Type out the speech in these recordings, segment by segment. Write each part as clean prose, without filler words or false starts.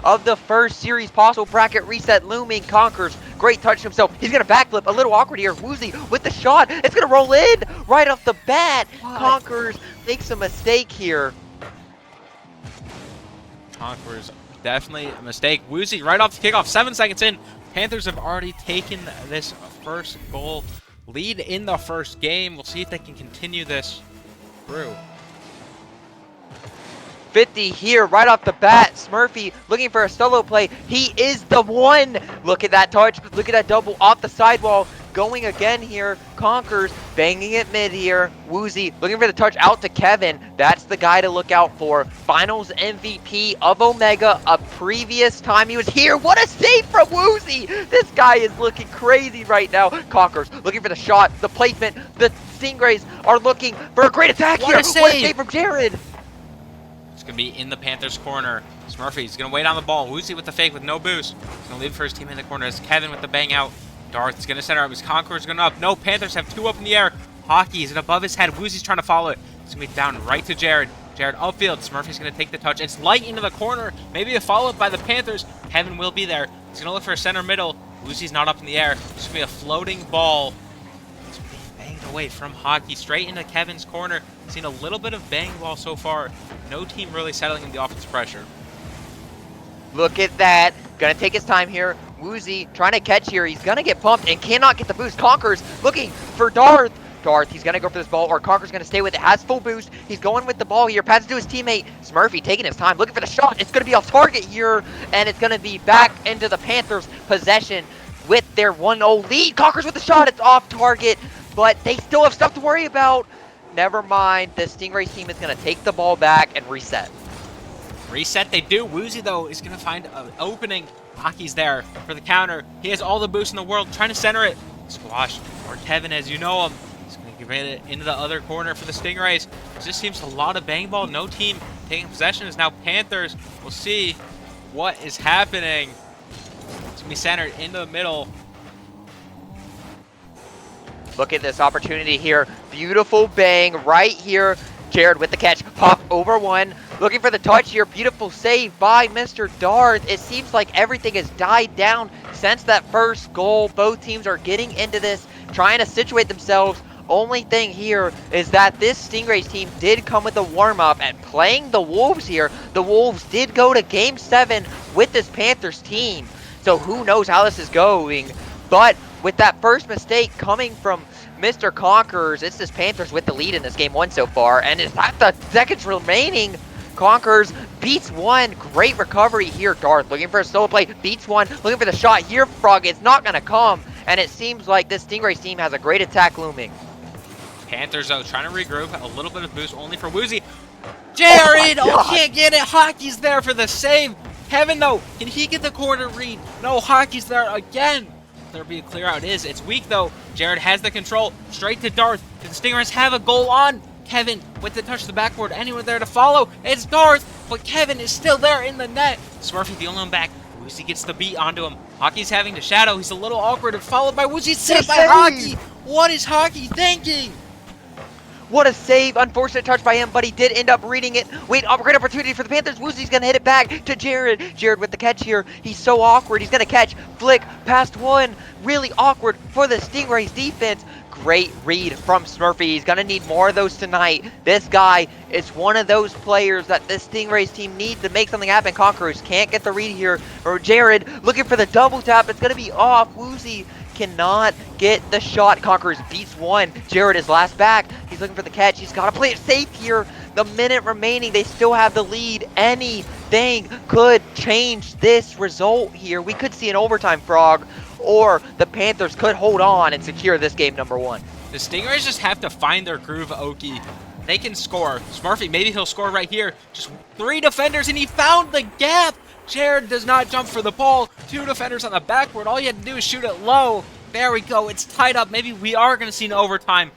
of the first series possible bracket reset looming. Conquers, great touch himself. He's going to backflip, a little awkward here. Woozy with the shot. It's going to roll in right off the bat. What? Conquers makes a mistake here. Conquerors, definitely a mistake. Woozy right off the kickoff, 7 seconds in. Panthers have already taken this first goal lead in the first game. We'll see if they can continue this through. 50 here right off the bat. Smurfy looking for a solo play. He is the one. Look at that touch. Look at that double off the sidewall. Going again here. Conquers banging it mid here. Woozy looking for the touch out to Kevin. That's the guy to look out for. Finals MVP of Omega. A previous time he was here. What a save from Woozy. This guy is looking crazy right now. Conquers looking for the shot, the placement. The Stingrays are looking for a great attack here. What a save from Jared. Going to be in the Panthers corner. Smurfy's going to wait on the ball. Woozy with the fake with no boost. He's going to leave it for his team in the corner. As Kevin with the bang out. Darth's going to center up. His Conqueror's going up. No, Panthers have 2 up in the air. Hockey is above his head. Woozy's trying to follow it. It's going to be down right to Jared. Jared upfield. Smurfy's going to take the touch. It's light into the corner. Maybe a follow-up by the Panthers. Kevin will be there. He's going to look for a center middle. Woozy's not up in the air. It's going to be a floating ball. It's being banged away from Hockey straight into Kevin's corner. Seen a little bit of bang ball so far. No team really settling in the offensive pressure. Look at that. Gonna take his time here. Woozy trying to catch here. He's gonna get pumped and cannot get the boost. Conquers looking for Darth. Darth, he's gonna go for this ball, or Conquer's gonna stay with it. Has full boost. He's going with the ball here. Passes to his teammate. Smurfy taking his time, looking for the shot. It's gonna be off target here, and it's gonna be back into the Panthers' possession with their 1-0 lead. Conquer's with the shot. It's off target, but they still have stuff to worry about. Never mind, the Stingrays team is going to take the ball back and reset. Reset they do. Woozy, though, is going to find an opening. Hockey's there for the counter. He has all the boost in the world, trying to center it. Squash, or Kevin, as you know him. He's going to give it into the other corner for the Stingrays. It just seems a lot of bang ball. No team taking possession is now Panthers. We'll see what is happening. It's going to be centered into the middle. Look at this opportunity here. Beautiful bang right here. Jared with the catch. Pop over one. Looking for the touch here. Beautiful save by Mr. Darth. It seems like everything has died down since that first goal. Both teams are getting into this, trying to situate themselves. Only thing here is that this Stingrays team did come with a warm-up and playing the Wolves here. The Wolves did go to Game 7 with this Panthers team. So who knows how this is going. But with that first mistake coming from Mr. Conquerors, it's this Panthers with the lead in this game 1 so far. And it's at the seconds remaining. Conquerors beats one. Great recovery here. Darth looking for a solo play. Beats one. Looking for the shot here. Frog. It's not going to come. And it seems like this Stingrays team has a great attack looming. Panthers, though, trying to regroup. A little bit of boost only for Woozy. Jared! Oh, can't get it. Hockey's there for the save. Kevin, though, can he get the corner read? No, Hockey's there again. There'll be a clear out. It's weak, though. Jared has the control. Straight to Darth. Does the Stingrays have a goal on? Kevin with the touch to the backboard. Anyone there to follow? It's Darth, but Kevin is still there in the net. Smurfy the only one back. Woozy gets the beat onto him. Hockey's having to shadow. He's a little awkward and followed by Woozy. Saved by Hockey. What is Hockey thinking? What a save. Unfortunate touch by him, but he did end up reading it. Wait, great opportunity for the Panthers. Woozy's going to hit it back to Jared. Jared with the catch here. He's so awkward. He's going to catch. Flick past one. Really awkward for the Stingrays defense. Great read from Smurfy. He's going to need more of those tonight. This guy is one of those players that this Stingrays team needs to make something happen. Conquerors can't get the read here. Or Jared looking for the double tap. It's going to be off. Woozy cannot get the shot. Conquerors beats one. Jared is last back. He's looking for the catch. He's got to play it safe here. The minute remaining. They still have the lead. Anything could change this result here. We could see an overtime, Frog, or the Panthers could hold on and secure this game number 1. The Stingrays just have to find their groove, Oki. They can score. Smurfy, maybe he'll score right here. Just 3 defenders, and he found the gap. Jared does not jump for the ball. 2 defenders on the backboard. All you had to do is shoot it low. There we go. It's tied up. Maybe we are going to see an overtime.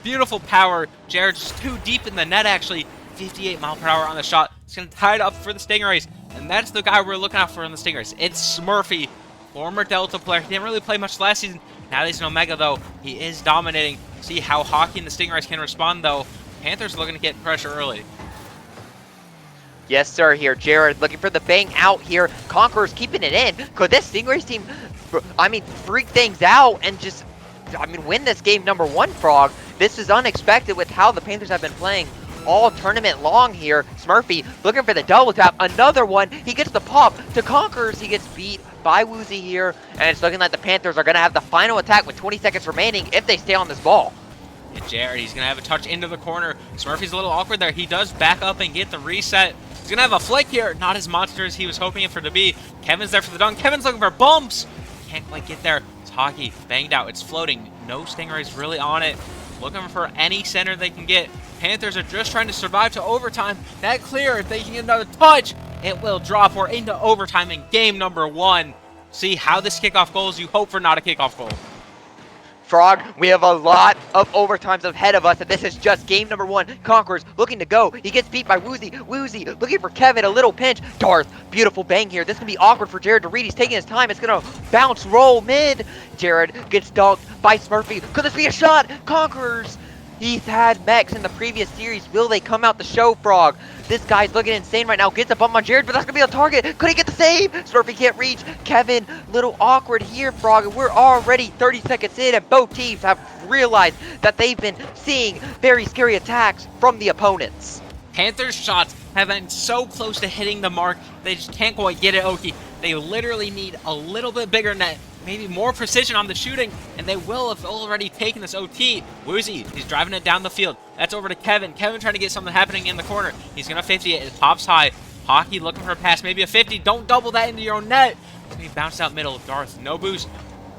Beautiful power. Jared just too deep in the net, actually. 58 mile per hour on the shot. It's going to tie it up for the Stingrays. And that's the guy we're looking out for in the Stingrays. It's Smurfy, former Delta player. He didn't really play much last season. Now that he's an Omega, though, he is dominating. See how Hockey and the Stingrays can respond, though. Panthers looking to get pressure early. Yes, sir, here. Jared looking for the bang out here. Conqueror's keeping it in. Could this Stingrays team, freak things out and just, win this game number one, Frog? This is unexpected with how the Panthers have been playing all tournament long here. Smurfy looking for the double tap. Another one. He gets the pop to Conquerors. He gets beat by Woozy here. And it's looking like the Panthers are going to have the final attack with 20 seconds remaining if they stay on this ball. And Jared, he's going to have a touch into the corner. Smurfy's a little awkward there. He does back up and get the reset. He's going to have a flick here. Not as monster as he was hoping for it to be. Kevin's there for the dunk. Kevin's looking for bumps. Can't quite get there. It's hockey. Banged out. It's floating. No Stingrays really on it. Looking for any center they can get. Panthers are just trying to survive to overtime. That clear, if they can get another touch, it will drop. We're into overtime in game number one. See how this kickoff goes. You hope for not a kickoff goal. Frog, we have a lot of overtimes ahead of us, and this is just game number one. Conquerors looking to go. He gets beat by Woozy. Woozy looking for Kevin, a little pinch. Darth, beautiful bang here. This is going to be awkward for Jared to read. He's taking his time. It's going to bounce, roll mid. Jared gets dunked by Smurfy. Could this be a shot? Conquerors. He's had mechs in the previous series. Will they come out the show, Frog? This guy's looking insane right now. Gets a bump on Jared, but that's going to be a target. Could he get the save? Smurfy can't reach. Kevin, little awkward here, Frog. And we're already 30 seconds in, and both teams have realized that they've been seeing very scary attacks from the opponents. Panthers' shots have been so close to hitting the mark, they just can't quite get it, Oki. They literally need a little bit bigger net, maybe more precision on the shooting, and they will have already taken this OT. Woozy, he's driving it down the field. That's over to Kevin. Kevin trying to get something happening in the corner. He's going to 50 it. It pops high. Hockey looking for a pass, maybe a 50. Don't double that into your own net. He bounced out middle. Darth, no boost.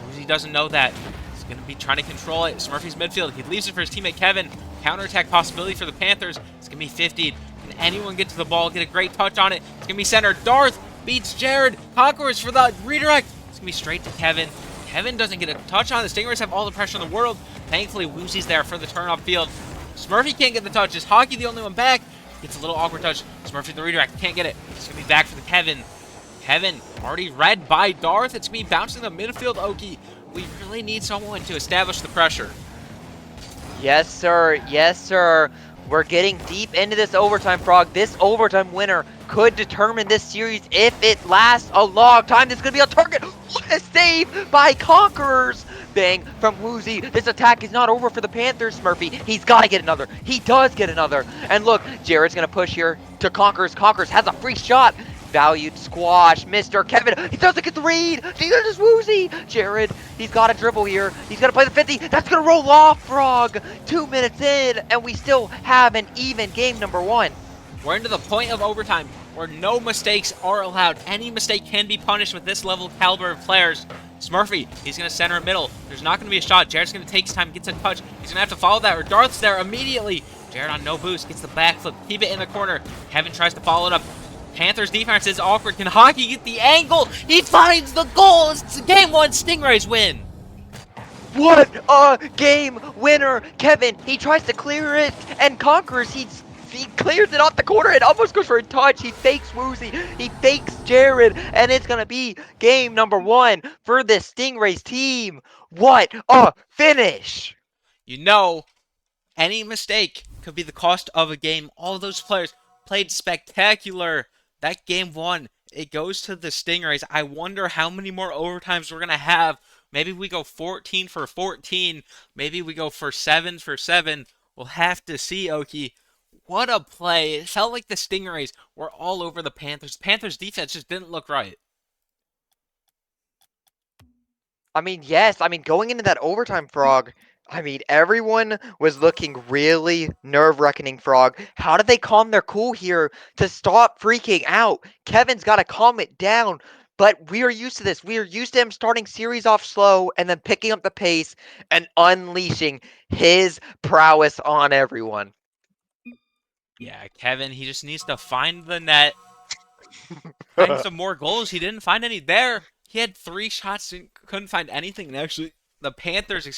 Woozy doesn't know that. He's going to be trying to control it. Smurfy's midfield. He leaves it for his teammate Kevin. Counterattack possibility for the Panthers. It's going to be 50. Can anyone get to the ball, get a great touch on it? It's going to be center. Darth beats Jared. Conquerors for the redirect. It's going to be straight to Kevin. Kevin doesn't get a touch on it. The Stingrays have all the pressure in the world. Thankfully, Woozy's there for the turn off field. Smurfy can't get the touch. Is Hockey the only one back? Gets a little awkward touch. Smurfy the redirect. Can't get it. It's going to be back for the Kevin. Kevin already read by Darth. It's going to be bouncing the midfield, Oki. We really need someone to establish the pressure. Yes, sir. Yes, sir. We're getting deep into this overtime, Frog. This overtime winner could determine this series if it lasts a long time. This is going to be a target. What a save by Conquerors. Bang from Woozy. This attack is not over for the Panthers, Smurfy. He's got to get another. He does get another. And look, Jared's going to push here to Conquerors. Conquerors has a free shot. Valued squash, Mr. Kevin. He doesn't get the read. Neither does Woozy. Jared, he's got to dribble here. He's going to play the 50. That's going to roll off, Frog. 2 minutes in, and we still have an even game number one. We're into the point of overtime where no mistakes are allowed. Any mistake can be punished with this level caliber of players. Smurfy, he's going to center it middle. There's not going to be a shot. Jared's going to take his time, gets a touch. He's going to have to follow that, or Darth's there immediately. Jared on no boost, gets the backflip. Keep it in the corner. Kevin tries to follow it up. Panthers defense is awkward. Can Hockey get the angle? He finds the goal. It's game one. Stingrays win. What a game winner. Kevin, he tries to clear it and Conquers. He clears it off the corner. It almost goes for a touch. He fakes Woozy. He fakes Jared. And it's going to be game number one for the Stingrays team. What a finish. You know, any mistake could be the cost of a game. All those players played spectacular. That game one, it goes to the Stingrays. I wonder how many more overtimes we're going to have. Maybe we go 14 for 14. Maybe we go for 7 for 7. We'll have to see, Oki. What a play. It felt like the Stingrays were all over the Panthers. The Panthers defense just didn't look right. Yes. Going into that overtime, Frog, everyone was looking really nerve-wracking, Frog. How did they calm their cool here to stop freaking out? Kevin's got to calm it down, but we are used to this. We are used to him starting series off slow and then picking up the pace and unleashing his prowess on everyone. Yeah, Kevin, he just needs to find the net. Find some more goals. He didn't find any there. He had 3 shots and couldn't find anything. And actually, the Panthers,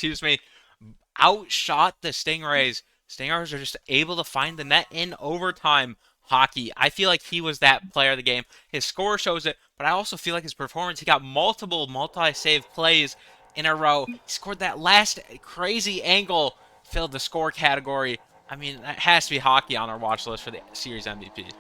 outshot the Stingrays. Stingrays are just able to find the net in overtime. Hockey, I feel like he was that player of the game. His score shows it, but I also feel like his performance, he got multiple multi-save plays in a row. He scored that last crazy angle, filled the score category. That has to be Hockey on our watch list for the series MVP.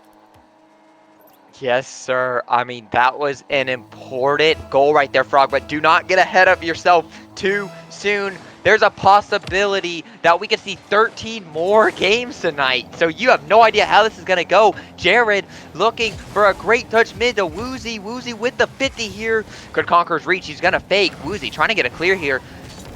Yes, sir. I mean, that was an important goal right there, Frog, but do not get ahead of yourself too soon. There's a possibility that we could see 13 more games tonight, so you have no idea how this is going to go. Jared looking for a great touch mid to Woozy. Woozy with the 50 here. Could Conqueror's reach. He's going to fake. Woozy trying to get a clear here.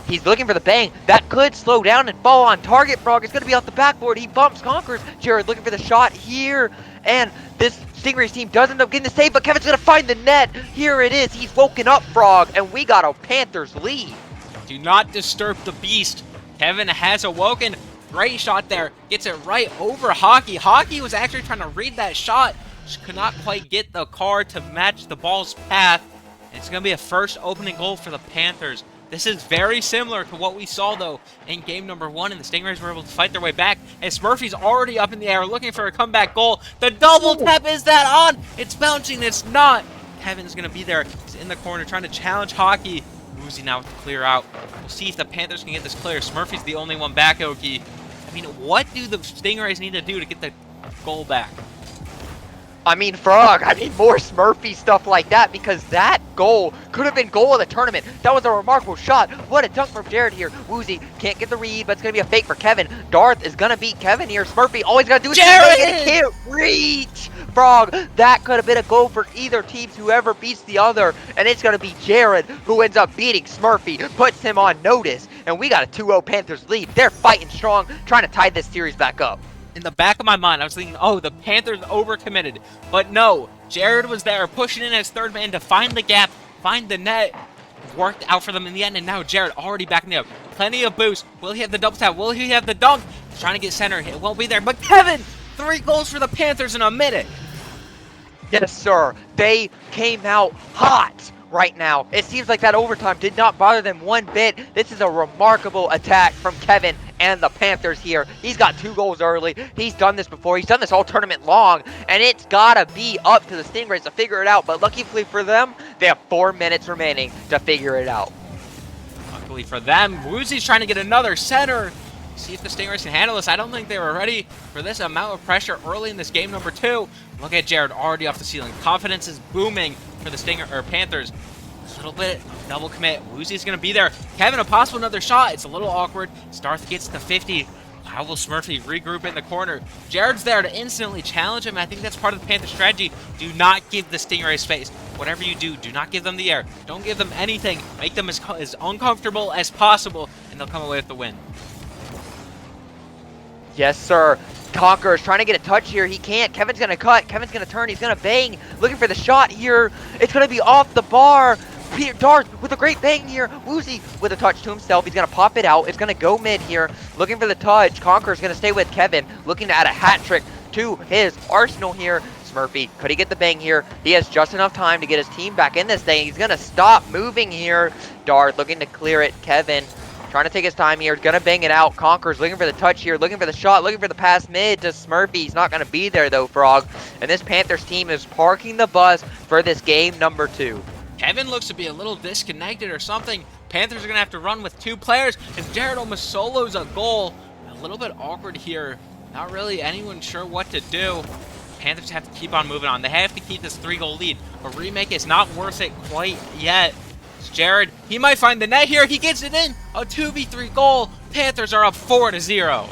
He's looking for the bang. That could slow down and fall on target. Frog is going to be off the backboard. He bumps Conquerors. Jared looking for the shot here. And this Stingrays team does end up getting the save, but Kevin's going to find the net. Here it is. He's woken up, Frog, and we got a Panthers lead. Do not disturb the beast. Kevin has awoken. Great shot there. Gets it right over Hockey. Hockey was actually trying to read that shot. Just could not quite get the car to match the ball's path. And it's going to be a first opening goal for the Panthers. This is very similar to what we saw, though, in game number 1, and the Stingrays were able to fight their way back, as Smurfy's already up in the air looking for a comeback goal. The double tap, is that on? It's bouncing, it's not. Kevin's going to be there. He's in the corner trying to challenge Hockey. Woozy now with the clear out. We'll see if the Panthers can get this clear. Smurfy's the only one back, Oki. I mean, what do the Stingrays need to do to get the goal back? I mean, Frog, I need more Smurfy stuff like that, because that goal could have been goal of the tournament. That was a remarkable shot. What a dunk from Jared here. Woozy can't get the read, but it's going to be a fake for Kevin. Darth is going to beat Kevin here. Smurfy, all he's got to do is Jared! and he can't reach. Frog, that could have been a goal for either team, whoever beats the other. And it's going to be Jared who ends up beating Smurfy, puts him on notice. And we got a 2-0 Panthers lead. They're fighting strong, trying to tie this series back up. In the back of my mind, I was thinking, oh, the Panthers overcommitted. But no, Jared was there pushing in as third man to find the gap, find the net. Worked out for them in the end, and now Jared already backing up. Plenty of boost. Will he have the double tap? Will he have the dunk? He's trying to get center. It won't be there. But Kevin, 3 goals for the Panthers in a minute. Yes, sir. They came out hot right now. It seems like that overtime did not bother them one bit. This is a remarkable attack from Kevin and the Panthers here. He's got 2 goals early. He's done this before. He's done this all tournament long, and it's gotta be up to the Stingrays to figure it out. But luckily for them, they have 4 minutes remaining to figure it out. Luckily for them, Woozy's trying to get another center. See if the Stingrays can handle this. I don't think they were ready for this amount of pressure early in this game number 2. Look at Jared already off the ceiling. Confidence is booming for the Panthers. A little bit double commit. Woozy's going to be there. Kevin, a possible another shot. It's a little awkward. Starth gets the 50. How will Smurfy regroup in the corner? Jared's there to instantly challenge him. I think that's part of the Panther strategy. Do not give the Stingrays space. Whatever you do, do not give them the air. Don't give them anything. Make them as uncomfortable as possible, and they'll come away with the win. Yes, sir. Conqueror is trying to get a touch here. He can't. Kevin's going to cut. Kevin's going to turn. He's going to bang. Looking for the shot here. It's going to be off the bar. Darth with a great bang here. Woozy with a touch to himself. He's going to pop it out. It's going to go mid here. Looking for the touch. Conqueror is going to stay with Kevin. Looking to add a hat trick to his arsenal here. Smurfy, could he get the bang here? He has just enough time to get his team back in this thing. He's going to stop moving here. Darth looking to clear it. Kevin trying to take his time here. Gonna bang it out. Conqueror's looking for the touch here. Looking for the shot. Looking for the pass mid to Smurfy. He's not going to be there, though, Frog. And this Panthers team is parking the bus for this game number 2. Kevin looks to be a little disconnected or something. Panthers are going to have to run with 2 players. And Jared almost solos a goal. A little bit awkward here. Not really anyone sure what to do. Panthers have to keep on moving on. They have to keep this 3-goal lead. A remake is not worth it quite yet. Jared, he might find the net here. He gets it in. A 2v3 goal. Panthers are up 4-0.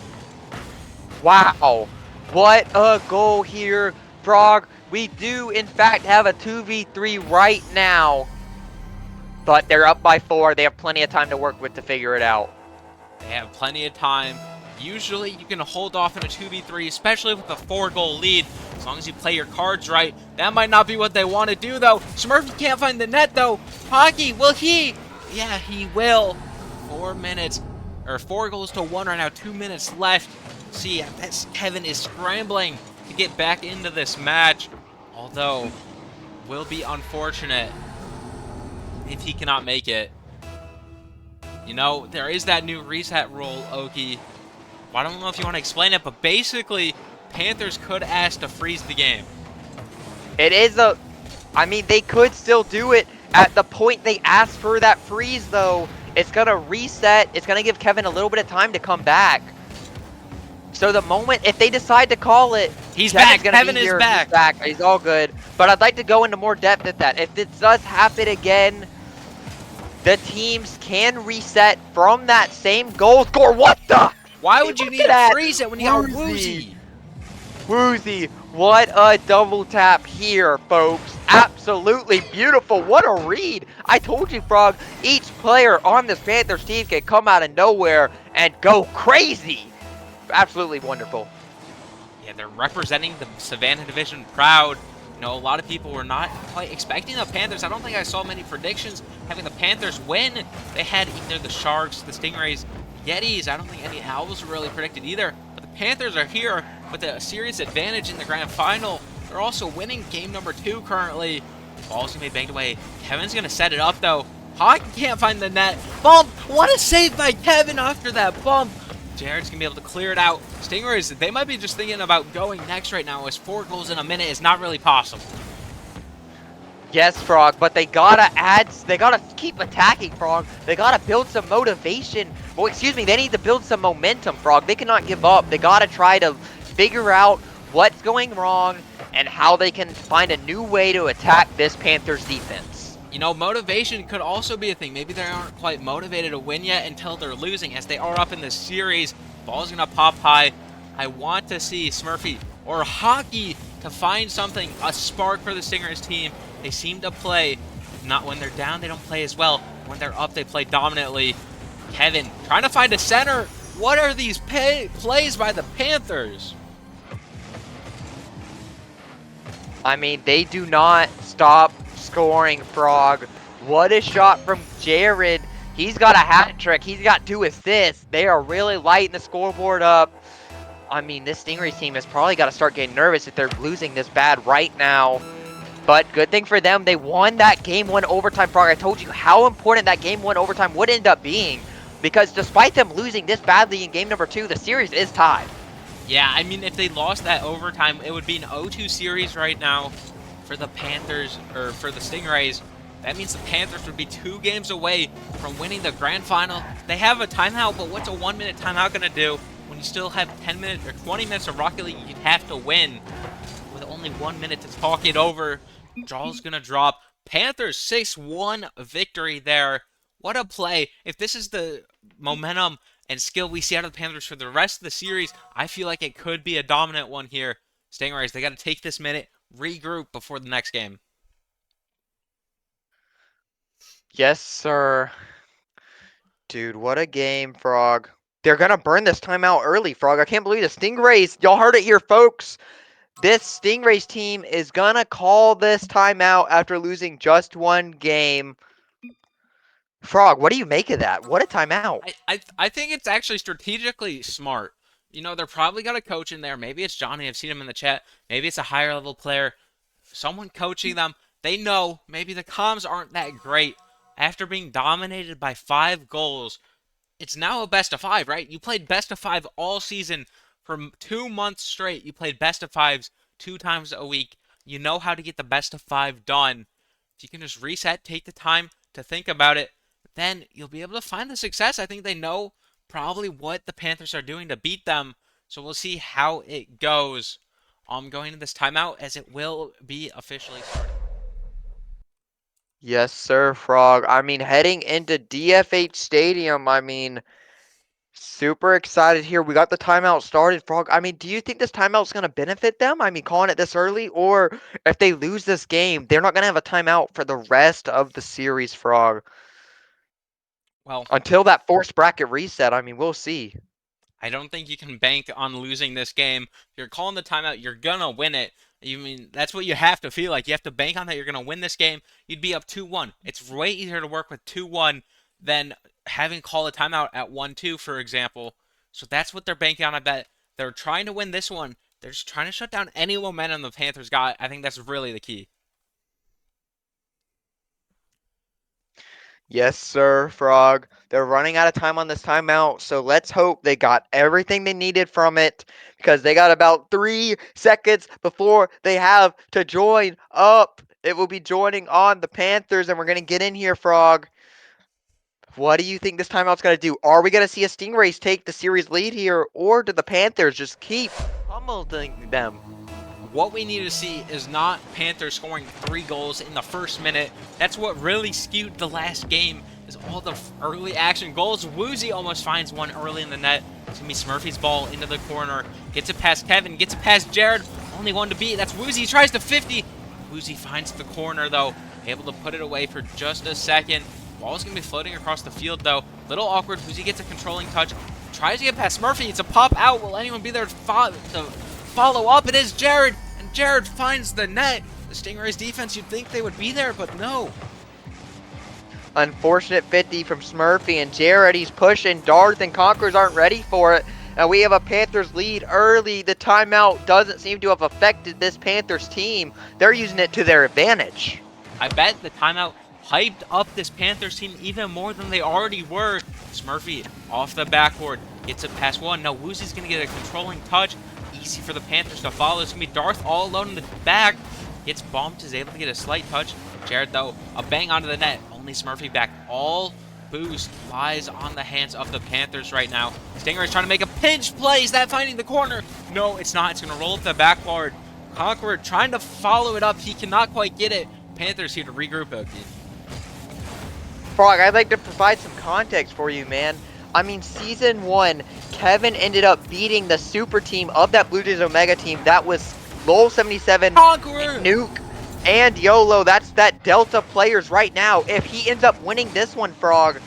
Wow. What a goal here, Frog. We do, in fact, have a 2v3 right now. But they're up by 4. They have plenty of time to work with to figure it out. They have plenty of time. Usually, you can hold off in a 2v3, especially with a 4-goal lead. As long as you play your cards right. That might not be what they want to do, though. Smurfy can't find the net, though. Hockey, will he? Yeah, he will. 4 minutes, or 4 goals to 1 right now. 2 minutes left. See, Kevin is scrambling to get back into this match. Although, will be unfortunate if he cannot make it. You know, there is that new reset rule, Oki. I don't know if you want to explain it, but basically, Panthers could ask to freeze the game. It is I mean, they could still do it at the point they asked for that freeze, though. It's going to reset. It's going to give Kevin a little bit of time to come back. So the moment, if they decide to call it, He's Kevin's back. going to be Kevin is here. He's back. back. He's all good. But I'd like to go into more depth at that. If this does happen again, the teams can reset from that same goal score. What the? Why would you Look need at to that. freeze it when you got Woozy. Woozy? Woozy. What a double tap here, folks. Absolutely beautiful. What a read. I told you, Frog, each player on this Panthers team can come out of nowhere and go crazy. Absolutely wonderful. Yeah, they're representing the Savannah Division proud. You know, a lot of people were not quite expecting the Panthers. I don't think I saw many predictions having the Panthers win. They had either the Sharks, the Stingrays, Yetis. I don't think any Owls were really predicted either. But the Panthers are here with a serious advantage in the grand final. They're also winning game number 2 currently. Ball's gonna be banged away. Kevin's gonna set it up though. Hockey can't find the net. Bump! What a save by Kevin after that bump! Jared's gonna be able to clear it out. Stingrays, they might be just thinking about going next right now, as 4 goals in a minute is not really possible. Yes, Frog, but they gotta keep attacking, Frog. They gotta build some motivation. Well, excuse me, they need to build some momentum, Frog. They cannot give up. They gotta try to figure out what's going wrong and how they can find a new way to attack this Panthers defense. You know, motivation could also be a thing. Maybe they aren't quite motivated to win yet until they're losing, as they are up in this series. Ball's gonna pop high. I want to see Smurfy or Hockey to find something, a spark for the Stingrays team. They seem to play, not when they're down, they don't play as well. When they're up, they play dominantly. Kevin trying to find a center. What are these plays by the Panthers? I mean, they do not stop scoring, Frog. What a shot from Jared. He's got a hat trick. He's got 2 assists. They are really lighting the scoreboard up. I mean, this Stingrays team has probably got to start getting nervous if they're losing this bad right now. But good thing for them, they won that Game 1 overtime, Frog. I told you how important that Game 1 overtime would end up being. Because despite them losing this badly in Game number 2, the series is tied. Yeah, I mean, if they lost that overtime, it would be an 0-2 series right now for the Panthers, or for the Stingrays. That means the Panthers would be 2 games away from winning the grand final. They have a timeout, but what's a 1-minute timeout going to do when you still have 10 minutes or 20 minutes of Rocket League? You'd have to win with only 1 minute to talk it over. Draw's going to drop. Panthers 6-1 victory there. What a play. If this is the momentum and skill we see out of the Panthers for the rest of the series, I feel like it could be a dominant one here. Stingrays, they got to take this minute, regroup before the next game. Yes, sir. Dude, what a game, Frog. They're going to burn this timeout early, Frog. I can't believe the Stingrays. Y'all heard it here, folks. This Stingrays team is going to call this timeout after losing just 1 game. Frog, what do you make of that? What a timeout. I think it's actually strategically smart. You know, they're probably got a coach in there. Maybe it's Johnny. I've seen him in the chat. Maybe it's a higher level player. Someone coaching them. They know maybe the comms aren't that great. After being dominated by 5 goals, it's now a best of 5, right? You played best of 5 all season for 2 months straight. You played best of 5s 2 times a week. You know how to get the best of 5 done. If you can just reset, take the time to think about it, then you'll be able to find the success. I think they know probably what the Panthers are doing to beat them. So we'll see how it goes. I'm going to this timeout as it will be officially started. Yes, sir, Frog. I mean, heading into DFH Stadium, I mean, super excited here. We got the timeout started, Frog. I mean, do you think this timeout's going to benefit them? I mean, calling it this early? Or if they lose this game, they're not going to have a timeout for the rest of the series, Frog. Well, Until that forced bracket reset, I mean, we'll see. I don't think you can bank on losing this game. If you're calling the timeout, you're going to win it. You mean that's what you have to feel like. You have to bank on that you're going to win this game. You'd be up 2-1. It's way easier to work with 2-1 than having call a timeout at 1-2, for example. So that's what they're banking on. I bet they're trying to win this one. They're just trying to shut down any momentum the Panthers got. I think that's really the key. Yes, sir, Frog. They're running out of time on this timeout, so let's hope they got everything they needed from it because they got about 3 seconds before they have to join up. It will be joining on the Panthers, and we're going to get in here, Frog. What do you think this timeout's going to do? Are we going to see a Stingrays take the series lead here, or do the Panthers just keep pummeling them? What we need to see is not Panthers scoring 3 goals in the first minute. That's what really skewed the last game, is all the early action goals. Woozy almost finds one early in the net. It's going to be Smurfy's ball into the corner. Gets it past Kevin, gets it past Jared. Only one to beat. That's Woozy. He tries to 50. Woozy finds the corner, though. Able to put it away for just a second. Ball's going to be floating across the field, though. Little awkward. Woozy gets a controlling touch. Tries to get past Smurfy. It's a pop out. Will anyone be there to follow up? It is Jared. And Jared finds the net. The Stingrays defense, you'd think they would be there, but no. Unfortunate 50 from Smurfy and Jared. He's pushing. Darth and Conquerors aren't ready for it. And we have a Panthers lead early. The timeout doesn't seem to have affected this Panthers team. They're using it to their advantage. I bet the timeout hyped up this Panthers team even more than they already were. Smurfy off the backboard. Gets it past one. Now Woozy's going to get a controlling touch. Easy for the Panthers to follow. It's going to be Darth all alone in the back. Gets bumped. Is able to get a slight touch. Jared, though, a bang onto the net. Only Smurfy back. All boost lies on the hands of the Panthers right now. Stingrays trying to make a pinch play. Is that finding the corner? No, it's not. It's going to roll up the backboard. Conqueror trying to follow it up. He cannot quite get it. Panthers here to regroup again. Frog, I'd like to provide some context for you, man. I mean, Season 1, Kevin ended up beating the super team of that Blue Jays Omega team. That was Lowell 77, Conqueror, Nuke, and YOLO. That's that Delta players right now. If he ends up winning this one, Frog,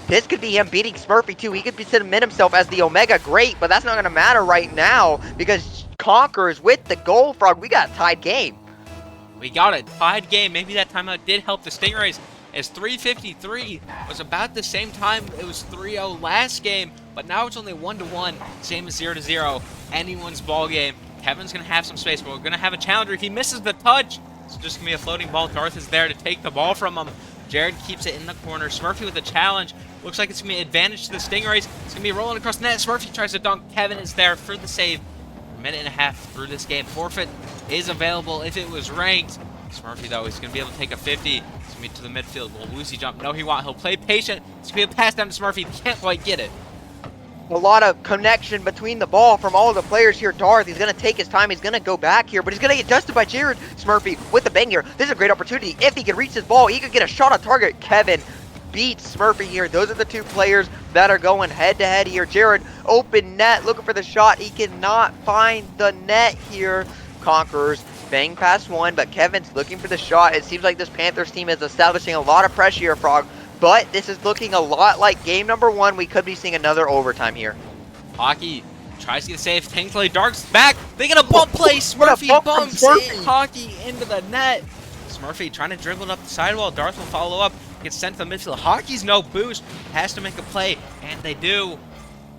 this could be him beating Smurfy too. He could submit himself as the Omega Great, but that's not going to matter right now because Conquerors with the goal, Frog. We got a tied game. We got a tied game. Maybe that timeout did help the Stingrays, as 3:53 was about the same time it was 3-0 last game, but now it's only 1-1, same as 0-0. Anyone's ball game. Kevin's going to have some space, but we're going to have a challenger. He misses the touch. It's just going to be a floating ball. Darth is there to take the ball from him. Jared keeps it in the corner. Smurfy with the challenge. Looks like it's going to be an advantage to the Stingrays. It's going to be rolling across the net. Smurfy tries to dunk. Kevin is there for the save. A minute and a half through this game. Forfeit is available if it was ranked. Smurfy, though, is going to be able to take a 50. It's going to be to the midfield. Will Woozy jump? No, he won't. He'll play patient. It's going to be a pass down to Smurfy. He can't quite get it. A lot of connection between the ball from all of the players here. Darth, he's going to take his time. He's going to go back here, but he's going to get dusted by Jared. Smurfy with the bang here. This is a great opportunity. If he can reach this ball, he could get a shot on target. Kevin beats Smurfy here. Those are the two players that are going head-to-head here. Jared, open net, looking for the shot. He cannot find the net here. Conquerors bang past one, but Kevin's looking for the shot. It seems like this Panthers team is establishing a lot of pressure here, Frog. But this is looking a lot like game number 1. We could be seeing another overtime here. Hockey tries to get a save. Thankfully, Dark's back. They get a bump play. Smurfy bumps it. Hockey into the net. Smurfy trying to dribble it up the sidewall. Darth will follow up. Gets sent to the midfield. Hockey's no boost. Has to make a play, and they do.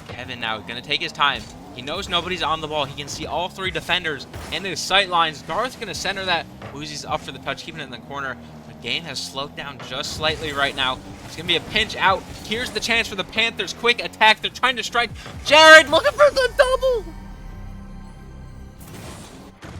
Kevin now going to take his time. He knows nobody's on the ball. He can see all 3 defenders and his sight lines. Darth's going to center that. Woozy's up for the touch, keeping it in the corner. The game has slowed down just slightly right now. It's going to be a pinch out. Here's the chance for the Panthers. Quick attack. They're trying to strike. Jared looking for the double.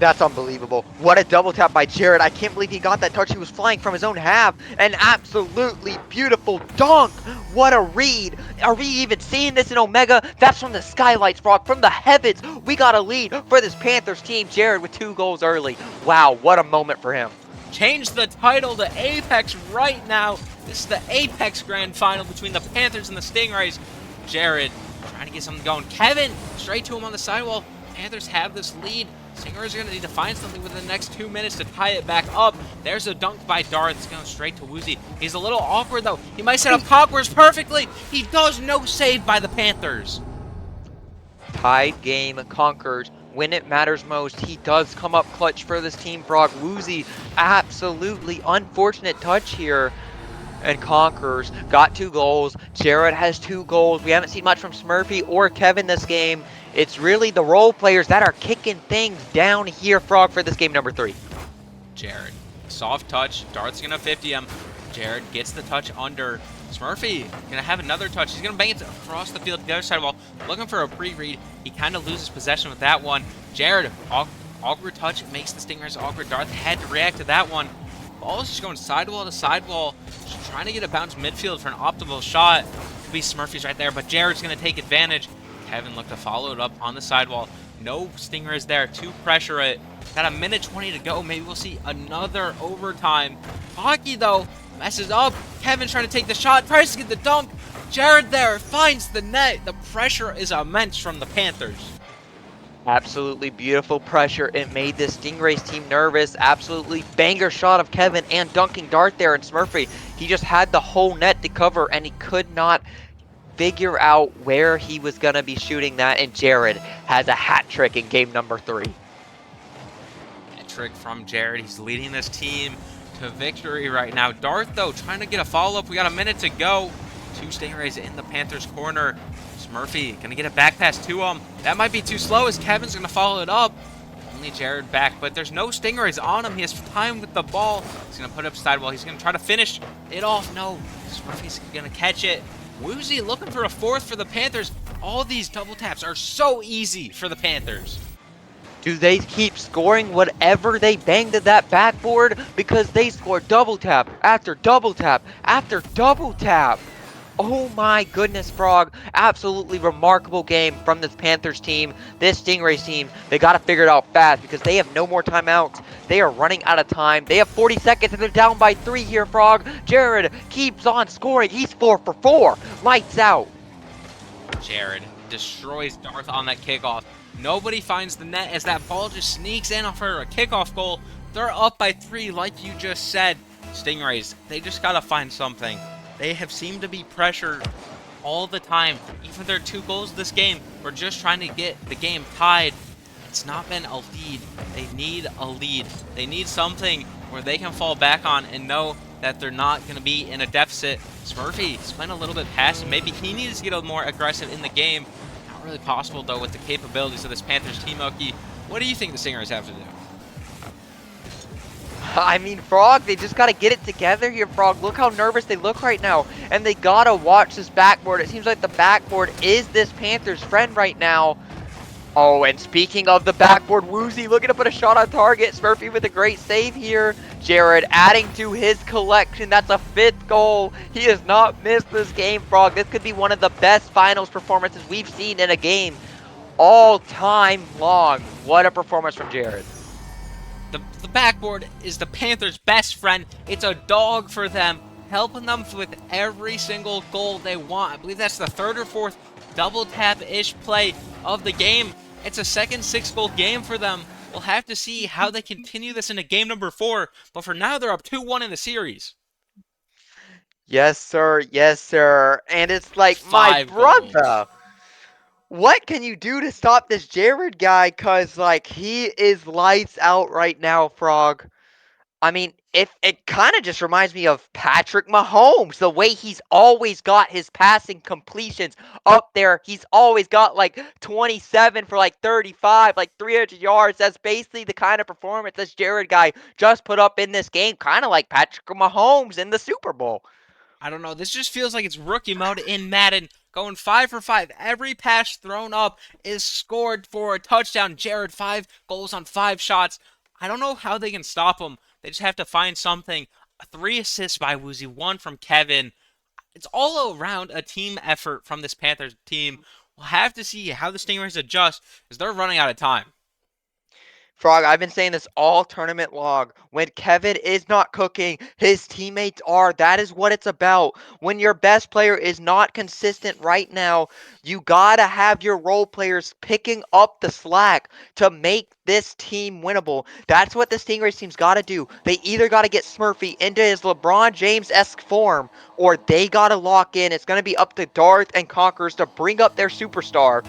That's unbelievable. What a double tap by Jared. I can't believe he got that touch. He was flying from his own half. An absolutely beautiful dunk. What a read. Are we even seeing this in Omega? That's from the skylights, Frog. From the heavens. We got a lead for this Panthers team. Jared with 2 goals early. Wow, what a moment for him. Change the title to Apex right now. This is the Apex Grand Final between the Panthers and the Stingrays. Jared trying to get something going. Kevin straight to him on the sidewall. Panthers have this lead. Stingrays are going to need to find something within the next 2 minutes to tie it back up. There's a dunk by Darth. It's going straight to Woozy. He's a little awkward, though. He might set up Conquerors perfectly. He does no save by the Panthers. Tied game, Conquerors. When it matters most, he does come up clutch for this team, Frog. Woozy, absolutely unfortunate touch here. And Conquerors got 2 goals. Jared has 2 goals. We haven't seen much from Smurfy or Kevin this game. It's really the role players that are kicking things down here, Frog, for this game number 3. Jared, soft touch. Darth's going to 50 him. Jared gets the touch under. Smurfy going to have another touch. He's going to bang it across the field to the other side of the wall. Looking for a pre-read. He kind of loses possession with that one. Jared, awkward touch, makes the Stingrays awkward. Darth had to react to that one. Ball is just going sidewall to sidewall. Just trying to get a bounce midfield for an optimal shot. Could be Smurfy's right there, but Jared's going to take advantage. Kevin looked to follow it up on the sidewall. No Stingrays there to pressure it. Got a minute 20 to go. Maybe we'll see another overtime. Hockey, though, messes up. Kevin's trying to take the shot, tries to get the dunk. Jared there finds the net. The pressure is immense from the Panthers. Absolutely beautiful pressure. It made this Stingrays team nervous. Absolutely banger shot of Kevin and dunking dart there. And Smurfy, he just had the whole net to cover, and he could not figure out where he was going to be shooting that. And Jared has a hat trick in game number 3. Hat trick from Jared. He's leading this team to victory right now. Dart, though, trying to get a follow-up. We got a minute to go. 2 Stingrays in the Panthers' corner. Smurfy gonna get a back pass to him. That might be too slow as Kevin's gonna follow it up. Only Jared back, but there's no Stingrays on him. He has time with the ball. He's gonna put up sidewall. He's gonna try to finish it off. No, Smurfy's gonna catch it. Woozy looking for a 4th for the Panthers. All these double taps are so easy for the Panthers. Do they keep scoring whatever they bang to that backboard? Because they score double tap after double tap after double tap. Oh my goodness, Frog. Absolutely remarkable game from this Panthers team. This Stingrays team, they got to figure it out fast because they have no more timeouts. They are running out of time. They have 40 seconds and they're down by 3 here, Frog. Jared keeps on scoring. He's 4 for 4. Lights out. Jared destroys Darth on that kickoff. Nobody finds the net as that ball just sneaks in for a kickoff goal. They're up by 3 like you just said. Stingrays, they just got to find something. They have seemed to be pressured all the time. Even their 2 goals this game were just trying to get the game tied. It's not been a lead. They need a lead. They need something where they can fall back on and know that they're not going to be in a deficit. Smurfy's been a little bit passive. Maybe he needs to get more aggressive in the game. Not really possible, though, with the capabilities of this Panthers team, Oki. What do you think the Stingrays have to do? I mean, Frog, they just got to get it together here, Frog. Look how nervous they look right now. And they got to watch this backboard. It seems like the backboard is this Panthers' friend right now. Oh, and speaking of the backboard, Woozy looking to put a shot on target. Smurfy with a great save here. Jared adding to his collection. That's a 5th goal. He has not missed this game, Frog. This could be one of the best finals performances we've seen in a game all time long. What a performance from Jared. The backboard is the Panthers' best friend. It's a dog for them, helping them with every single goal they want. I believe that's the 3rd or 4th double tap-ish play of the game. It's a second 6-goal game for them. We'll have to see how they continue this into game number 4, but for now they're up 2-1 in the series. Yes, sir. Yes, sir. And it's like, 5 my brother. goals. What can you do to stop this Jared guy? Because, like, he is lights out right now, Frog. I mean, if it kind of just reminds me of Patrick Mahomes, the way he's always got his passing completions up there. He's always got, like, 27 for, like, 35, like, 300 yards. That's basically the kind of performance this Jared guy just put up in this game, kind of like Patrick Mahomes in the Super Bowl. I don't know. This just feels like it's rookie mode in Madden. Going 5 for 5. Every pass thrown up is scored for a touchdown. Jared, 5 goals on 5 shots. I don't know how they can stop him. They just have to find something. 3 assists by Woozy, 1 from Kevin. It's all around a team effort from this Panthers team. We'll have to see how the Stingrays adjust because they're running out of time. Frog, I've been saying this all tournament long. When Kevin is not cooking, his teammates are. That is what it's about. When your best player is not consistent right now, you got to have your role players picking up the slack to make this team winnable. That's what the Stingrays team's got to do. They either got to get Smurfy into his LeBron James-esque form, or they got to lock in. It's going to be up to Darth and Conquerors to bring up their superstar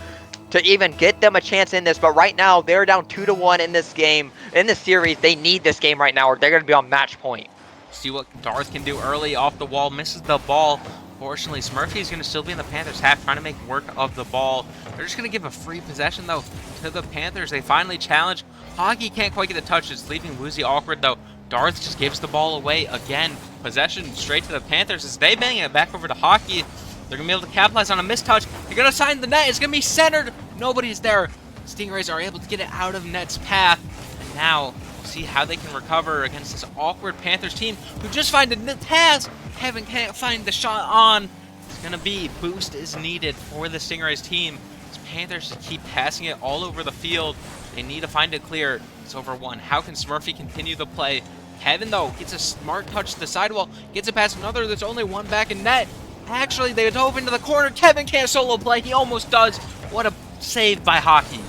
to even get them a chance in this. But right now, they're down 2-1 in this game. In this series, they need this game right now or they're going to be on match point. See what Darth can do early off the wall. Misses the ball. Fortunately, Smurfy is going to still be in the Panthers half, trying to make work of the ball. They're just going to give a free possession, though, to the Panthers. They finally challenge. Hockey can't quite get the touch. It's leaving Woozy awkward, though. Darth just gives the ball away again. Possession straight to the Panthers as they bang it back over to Hockey. They're going to be able to capitalize on a missed touch. They're going to sign the net. It's going to be centered. Nobody's there. Stingrays are able to get it out of net's path. And now we'll see how they can recover against this awkward Panthers team who just find the task. Kevin can't find the shot on. It's going to be boost is needed for the Stingrays team. As Panthers just keep passing it all over the field. They need to find a clear. It's over one. How can Smurfy continue the play? Kevin, though, gets a smart touch to the sidewall, gets it past another. There's only one back in net. Actually, they dove into the corner. Kevin can't solo play. He almost does. What a save by Hockey.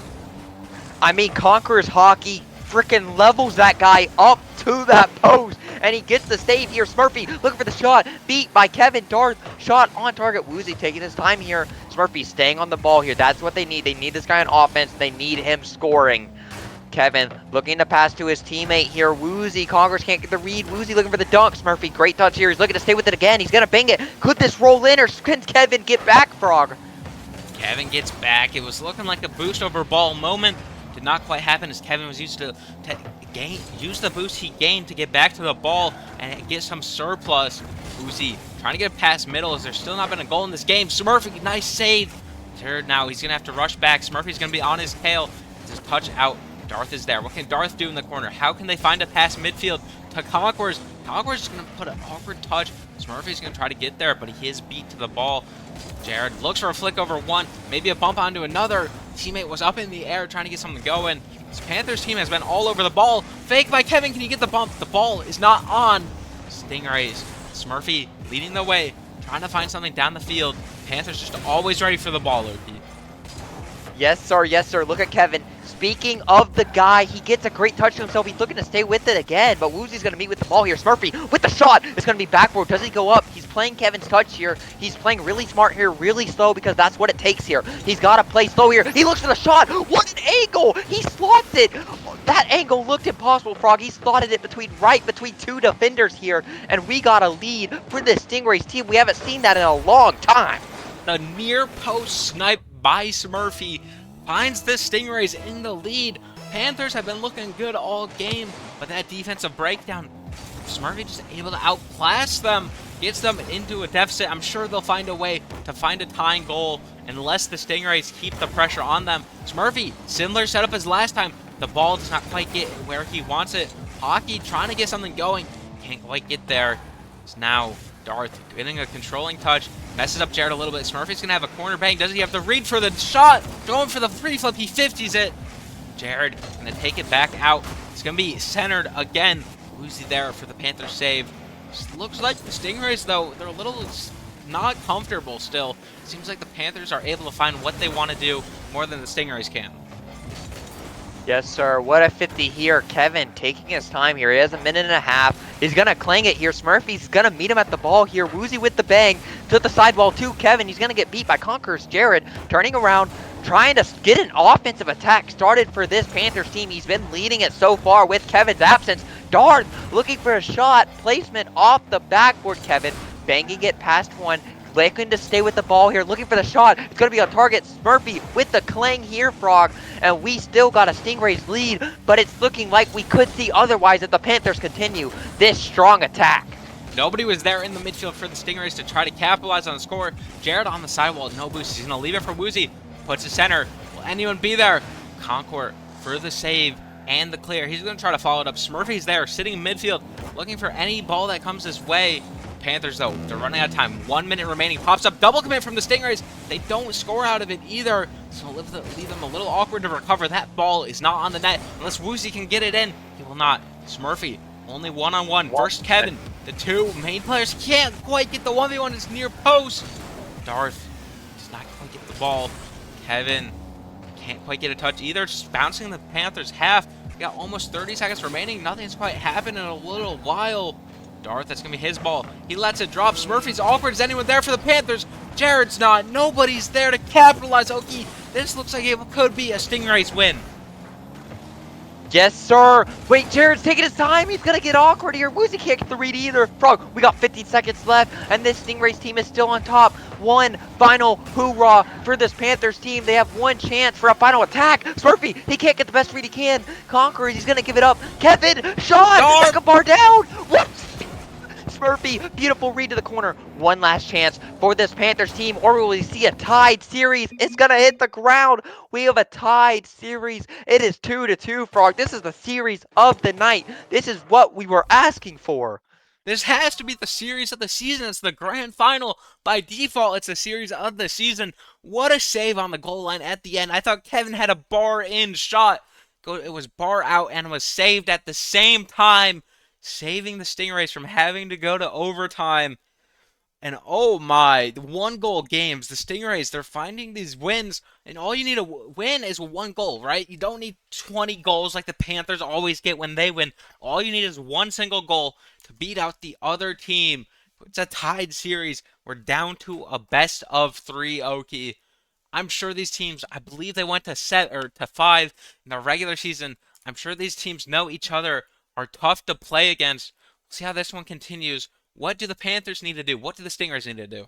I mean, Conqueror's Hockey freaking levels that guy up to that post, and he gets the save here. Smurfy looking for the shot, beat by Kevin. Darth, shot on target. Woozy taking his time here. Smurfy staying on the ball here. That's what they need. They need this guy on offense. They need him scoring. Kevin looking to pass to his teammate here. Woozy, Conquerors can't get the read. Woozy looking for the dunk. Smurfy, great touch here. He's looking to stay with it again. He's going to bang it. Could this roll in, or can Kevin get back, Frog? Kevin gets back. It was looking like a boost over ball moment. Did not quite happen as Kevin was used to use the boost he gained to get back to the ball and get some surplus. Woozy trying to get past middle as there's still not been a goal in this game. Smurfy, nice save. Third now, he's going to have to rush back. Smurfy's going to be on his tail. Just touch out. Darth is there. What can Darth do in the corner? How can they find a pass midfield to Conquerors? Conquerors is going to put an awkward touch. Smurfy's going to try to get there, but he is beat to the ball. Jared looks for a flick over one, maybe a bump onto another. Teammate was up in the air trying to get something going. This Panthers team has been all over the ball. Fake by Kevin. Can you get the bump? The ball is not on. Stingrays. Smurfy leading the way, trying to find something down the field. Panthers just always ready for the ball, Loki. Yes, sir. Yes, sir. Look at Kevin. Speaking of the guy, he gets a great touch to himself. He's looking to stay with it again, but Woozy's going to meet with the ball here. Smurfy with the shot. It's going to be backward. Does he go up? He's playing Kevin's touch here. He's playing really smart here, really slow, because that's what it takes here. He's got to play slow here. He looks for the shot. What an angle. He slots it. That angle looked impossible, Frog. He slotted it between two defenders here, and we got a lead for this Stingrays team. We haven't seen that in a long time. The near post snipe by Smurfy finds the Stingrays in the lead. Panthers have been looking good all game, but that defensive breakdown, Smurfy just able to outclass them, gets them into a deficit. I'm sure they'll find a way to find a tying goal unless the Stingrays keep the pressure on them. Smurfy, similar setup as last time. The ball does not quite get where he wants it. Hockey trying to get something going, can't quite get there. It's now Darth getting a controlling touch, messes up Jared a little bit. Smurfy's going to have a corner bang. Does he have the read for the shot? Going for the free flip. He 50s it. Jared going to take it back out. It's going to be centered again. Woozy there for the Panthers save. Just looks like the Stingrays, though, they're a little not comfortable still. Seems like the Panthers are able to find what they want to do more than the Stingrays can. Yes, sir. What a 50 here. Kevin taking his time here. He has a minute and a half. He's going to clang it here. Smurfy's going to meet him at the ball here. Woozy with the bang to the sidewall to Kevin. He's going to get beat by Conquerors. Jared turning around, trying to get an offensive attack started for this Panthers team. He's been leading it so far with Kevin's absence. Darth looking for a shot. Placement off the backboard. Kevin banging it past one. Looking to stay with the ball here, looking for the shot. It's going to be on target. Smurfy with the clang here, Frog. And we still got a Stingrays lead, but it's looking like we could see otherwise if the Panthers continue this strong attack. Nobody was there in the midfield for the Stingrays to try to capitalize on the score. Jared on the sidewall, no boost. He's going to leave it for Woozy. Puts the center. Will anyone be there? Conquer for the save and the clear. He's going to try to follow it up. Smurfy's there, sitting in midfield, looking for any ball that comes his way. Panthers, though, they're running out of time. 1 minute remaining. Pops up. Double commit from the Stingrays. They don't score out of it either, so leave them a little awkward to recover. That ball is not on the net unless Woozy can get it in. He will not. Smurfy, only one-on-one versus Kevin. The two main players can't quite get the 1v1. It's near post. Darth does not quite get the ball. Kevin can't quite get a touch either. Just bouncing the Panthers half. We got almost 30 seconds remaining. Nothing's quite happened in a little while. Darth, that's going to be his ball. He lets it drop. Smurfy's awkward. Is anyone there for the Panthers? Jared's not. Nobody's there to capitalize. Okie, this looks like it could be a Stingrays win. Yes, sir. Wait, Jared's taking his time. He's going to get awkward here. Woozy can't get the read either. Frog, we got 15 seconds left, and this Stingrays team is still on top. One final hoorah for this Panthers team. They have one chance for a final attack. Smurfy, he can't get the best read he can. Conquerors, he's going to give it up. Kevin, shot. Back a bar down. What? Smurfy, beautiful read to the corner. One last chance for this Panthers team, or will we see a tied series? It's going to hit the ground. We have a tied series. It is 2-2, Frog. This is the series of the night. This is what we were asking for. This has to be the series of the season. It's the grand final. By default, it's the series of the season. What a save on the goal line at the end. I thought Kevin had a bar-in shot. It was bar out and was saved at the same time, saving the Stingrays from having to go to overtime. And oh my, the 1-goal games, the Stingrays, they're finding these wins, and all you need to win is 1 goal, right? You don't need 20 goals like the Panthers always get when they win. All you need is 1 single goal to beat out the other team. It's a tied series. We're down to a best-of-3, Oki. I'm sure these teams, I believe they went to 5 in the regular season. I'm sure these teams know each other, are tough to play against. We'll see how this one continues. What do the Panthers need to do? What do the Stingers need to do?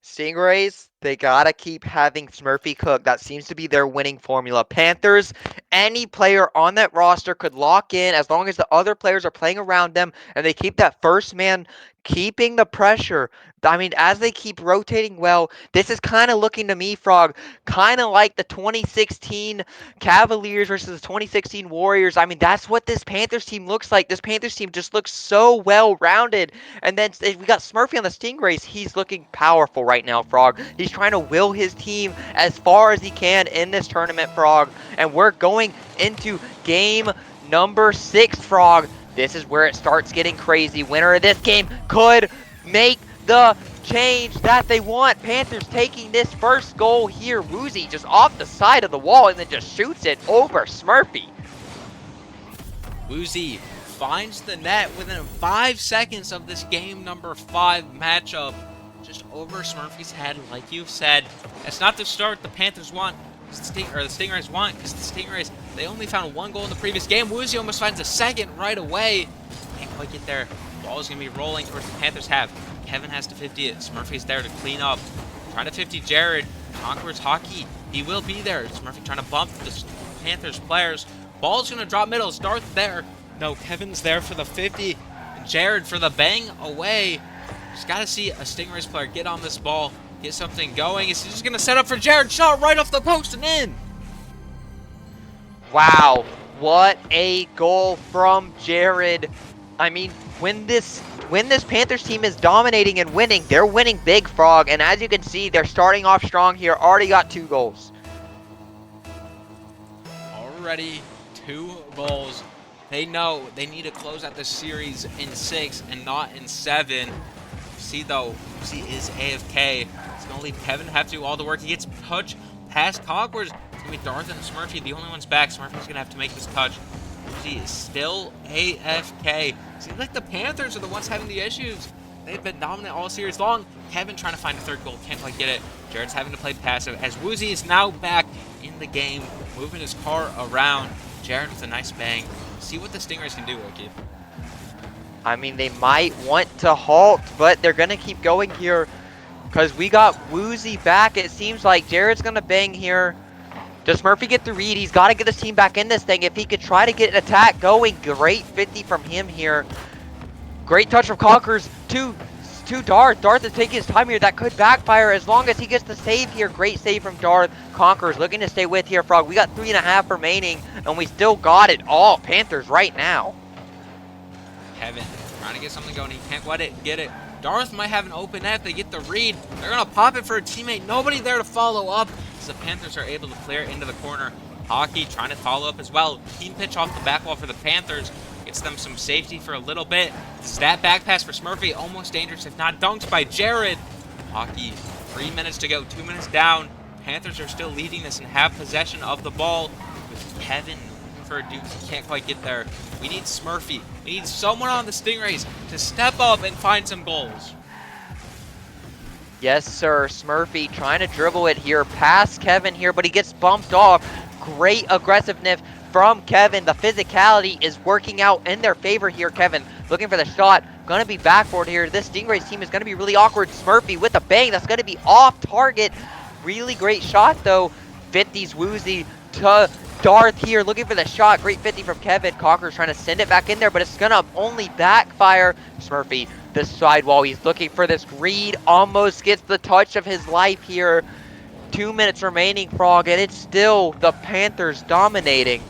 Stingrays, they gotta keep having Smurfy cook. That seems to be their winning formula. Panthers, any player on that roster could lock in as long as the other players are playing around them and they keep that first man keeping the pressure. I mean, as they keep rotating well, this is kind of looking to me, Frog, kind of like the 2016 Cavaliers versus the 2016 Warriors. I mean, that's what this Panthers team looks like. This Panthers team just looks so well-rounded. And then we got Smurfy on the Stingrays. He's looking powerful right now, Frog. He's trying to will his team as far as he can in this tournament, Frog. And we're going into game number 6, Frog. This is where it starts getting crazy. Winner of this game could make the change that they want. Panthers taking this first goal here. Woozy just off the side of the wall and then just shoots it over Smurfy. Woozy finds the net within 5 seconds of this game number 5 matchup. Just over Smurfy's head, like you said. That's not the start the Panthers want. The Stingrays want, because the Stingrays, they only found 1 goal in the previous game. Woozy almost finds a second right away. Can't quite get there. Ball is going to be rolling towards the Panthers half. Kevin has to 50 it. Smurfy's there to clean up. Trying to 50 Jared. Conquers hockey. He will be there. Smurfy trying to bump the Panthers players. Ball's going to drop middle. Darth there. No, Kevin's there for the 50. Jared for the bang away. Just got to see a Stingrays player get on this ball. Get something going. Is he just going to set up for Jared? Shot right off the post and in. Wow, what a goal from Jared. I mean, when this Panthers team is dominating and winning, they're winning big, Frog. And as you can see, they're starting off strong here. Already got 2 goals. Already 2 goals. They know they need to close out this series in 6 and not in 7. See, though, Woozy is AFK. It's going to leave Kevin to have to do all the work. He gets touch past Conquers. It's going to be Darth and Smurfy, the only ones back. Smurfy's going to have to make this touch. Woozy is still AFK. Seems like the Panthers are the ones having the issues. They've been dominant all series long. Kevin trying to find a 3rd goal. Can't quite get it. Jared's having to play passive as Woozy is now back in the game, moving his car around. Jared with a nice bang. See what the Stingers can do, Oki. I mean, they might want to halt, but they're going to keep going here because we got Woozy back. It seems like Jared's going to bang here. Does Murphy get the read? He's got to get his team back in this thing. If he could try to get an attack going, great 50 from him here. Great touch from Conquers to Darth. Darth is taking his time here. That could backfire as long as he gets the save here. Great save from Darth. Conquers looking to stay with here, Frog. We got 3.5 remaining, and we still got it all. Panthers right now. Kevin trying to get something going. He can't get it. Darth might have an open net. They get the read. They're going to pop it for a teammate. Nobody there to follow up. As the Panthers are able to clear it into the corner. Hockey trying to follow up as well. Team pitch off the back wall for the Panthers. Gets them some safety for a little bit. This is that back pass for Smurfy. Almost dangerous, if not dunked by Jared. Hockey, 3 minutes to go. 2 minutes down. Panthers are still leading this and have possession of the ball. With Kevin for a dude. He can't quite get there. We need Smurfy. We need someone on the Stingrays to step up and find some goals. Yes, sir. Smurfy trying to dribble it here past Kevin here, but he gets bumped off. Great aggressiveness from Kevin. The physicality is working out in their favor here. Kevin looking for the shot. Going to be backboard here. This Stingrays team is going to be really awkward. Smurfy with a bang. That's going to be off target. Really great shot, though. 50s Woozy to Darth here looking for the shot. Great 50 from Kevin. Conqueror's trying to send it back in there, but it's going to only backfire. Smurfy, the sidewall. He's looking for this read. Almost gets the touch of his life here. 2 minutes remaining, Frog, and it's still the Panthers dominating.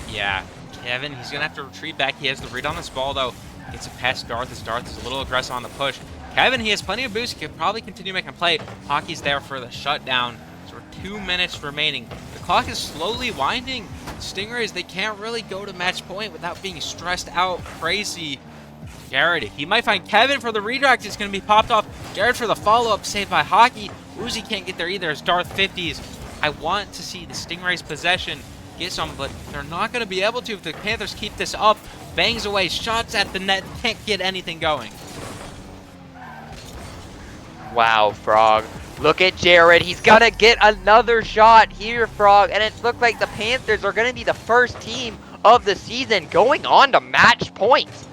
Yeah, Kevin, he's going to have to retreat back. He has the read on this ball, though. Gets it past Darth as Darth is a little aggressive on the push. Kevin, he has plenty of boost. He can probably continue making a play. Hockey's there for the shutdown. So we're 2 minutes remaining. The clock is slowly winding. Stingrays, they can't really go to match point without being stressed out crazy. Jared, he might find Kevin for the redirect. It's going to be popped off. Jared for the follow-up, saved by Hockey. Uzi can't get there either as Darth 50s. I want to see the Stingrays possession get some, but they're not going to be able to if the Panthers keep this up. Bangs away, shots at the net, can't get anything going. Wow, Frog. Look at Jared. He's going to get another shot here, Frog. And it looks like the Panthers are going to be the first team of the season going on to match points.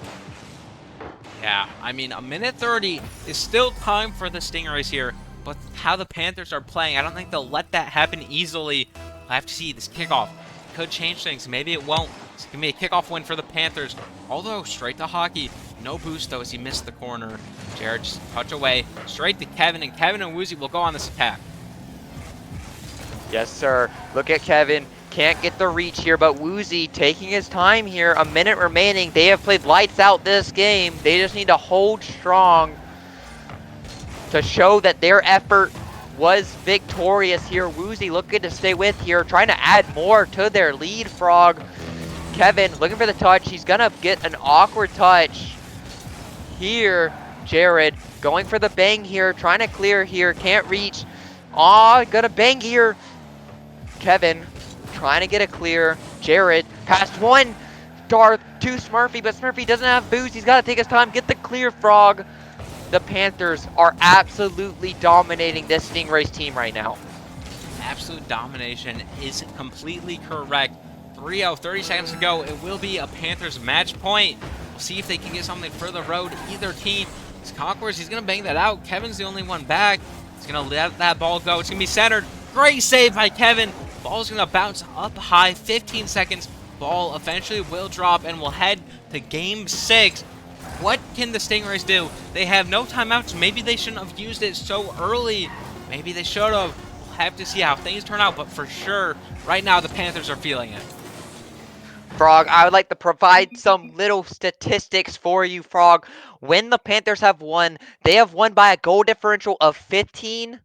Yeah, I mean, a minute 30 is still time for the Stingrays here, but how the Panthers are playing, I don't think they'll let that happen easily. We'll have to see. This kickoff could change things. Maybe it won't. It's going to be a kickoff win for the Panthers. Although, straight to Hockey. No boost, though, as he missed the corner. Jared just touch away. Straight to Kevin, and Kevin and Woozy will go on this attack. Yes, sir. Look at Kevin. Can't get the reach here, but Woozy taking his time here. A minute remaining. They have played lights out this game. They just need to hold strong to show that their effort was victorious here. Woozy looking to stay with here, trying to add more to their lead, Frog. Kevin looking for the touch. He's going to get an awkward touch here. Jared going for the bang here, trying to clear here. Can't reach. Aw, gonna bang here. Kevin trying to get a clear. Jared past one. Darth to Smurfy, but Smurfy doesn't have boost. He's got to take his time. Get the clear, Frog. The Panthers are absolutely dominating this Stingrays team right now. Absolute domination is completely correct. 3-0, 30 seconds to go. It will be a Panthers match point. We'll see if they can get something for the road. Either team. It's Conquerors. He's going to bang that out. Kevin's the only one back. He's going to let that ball go. It's going to be centered. Great save by Kevin. Ball's going to bounce up high. 15 seconds. Ball eventually will drop and we'll head to Game 6. What can the Stingrays do? They have no timeouts. Maybe they shouldn't have used it so early. Maybe they should have. We'll have to see how things turn out, but for sure, right now the Panthers are feeling it. Frog, I would like to provide some little statistics for you, Frog. When the Panthers have won, they have won by a goal differential of 15-3.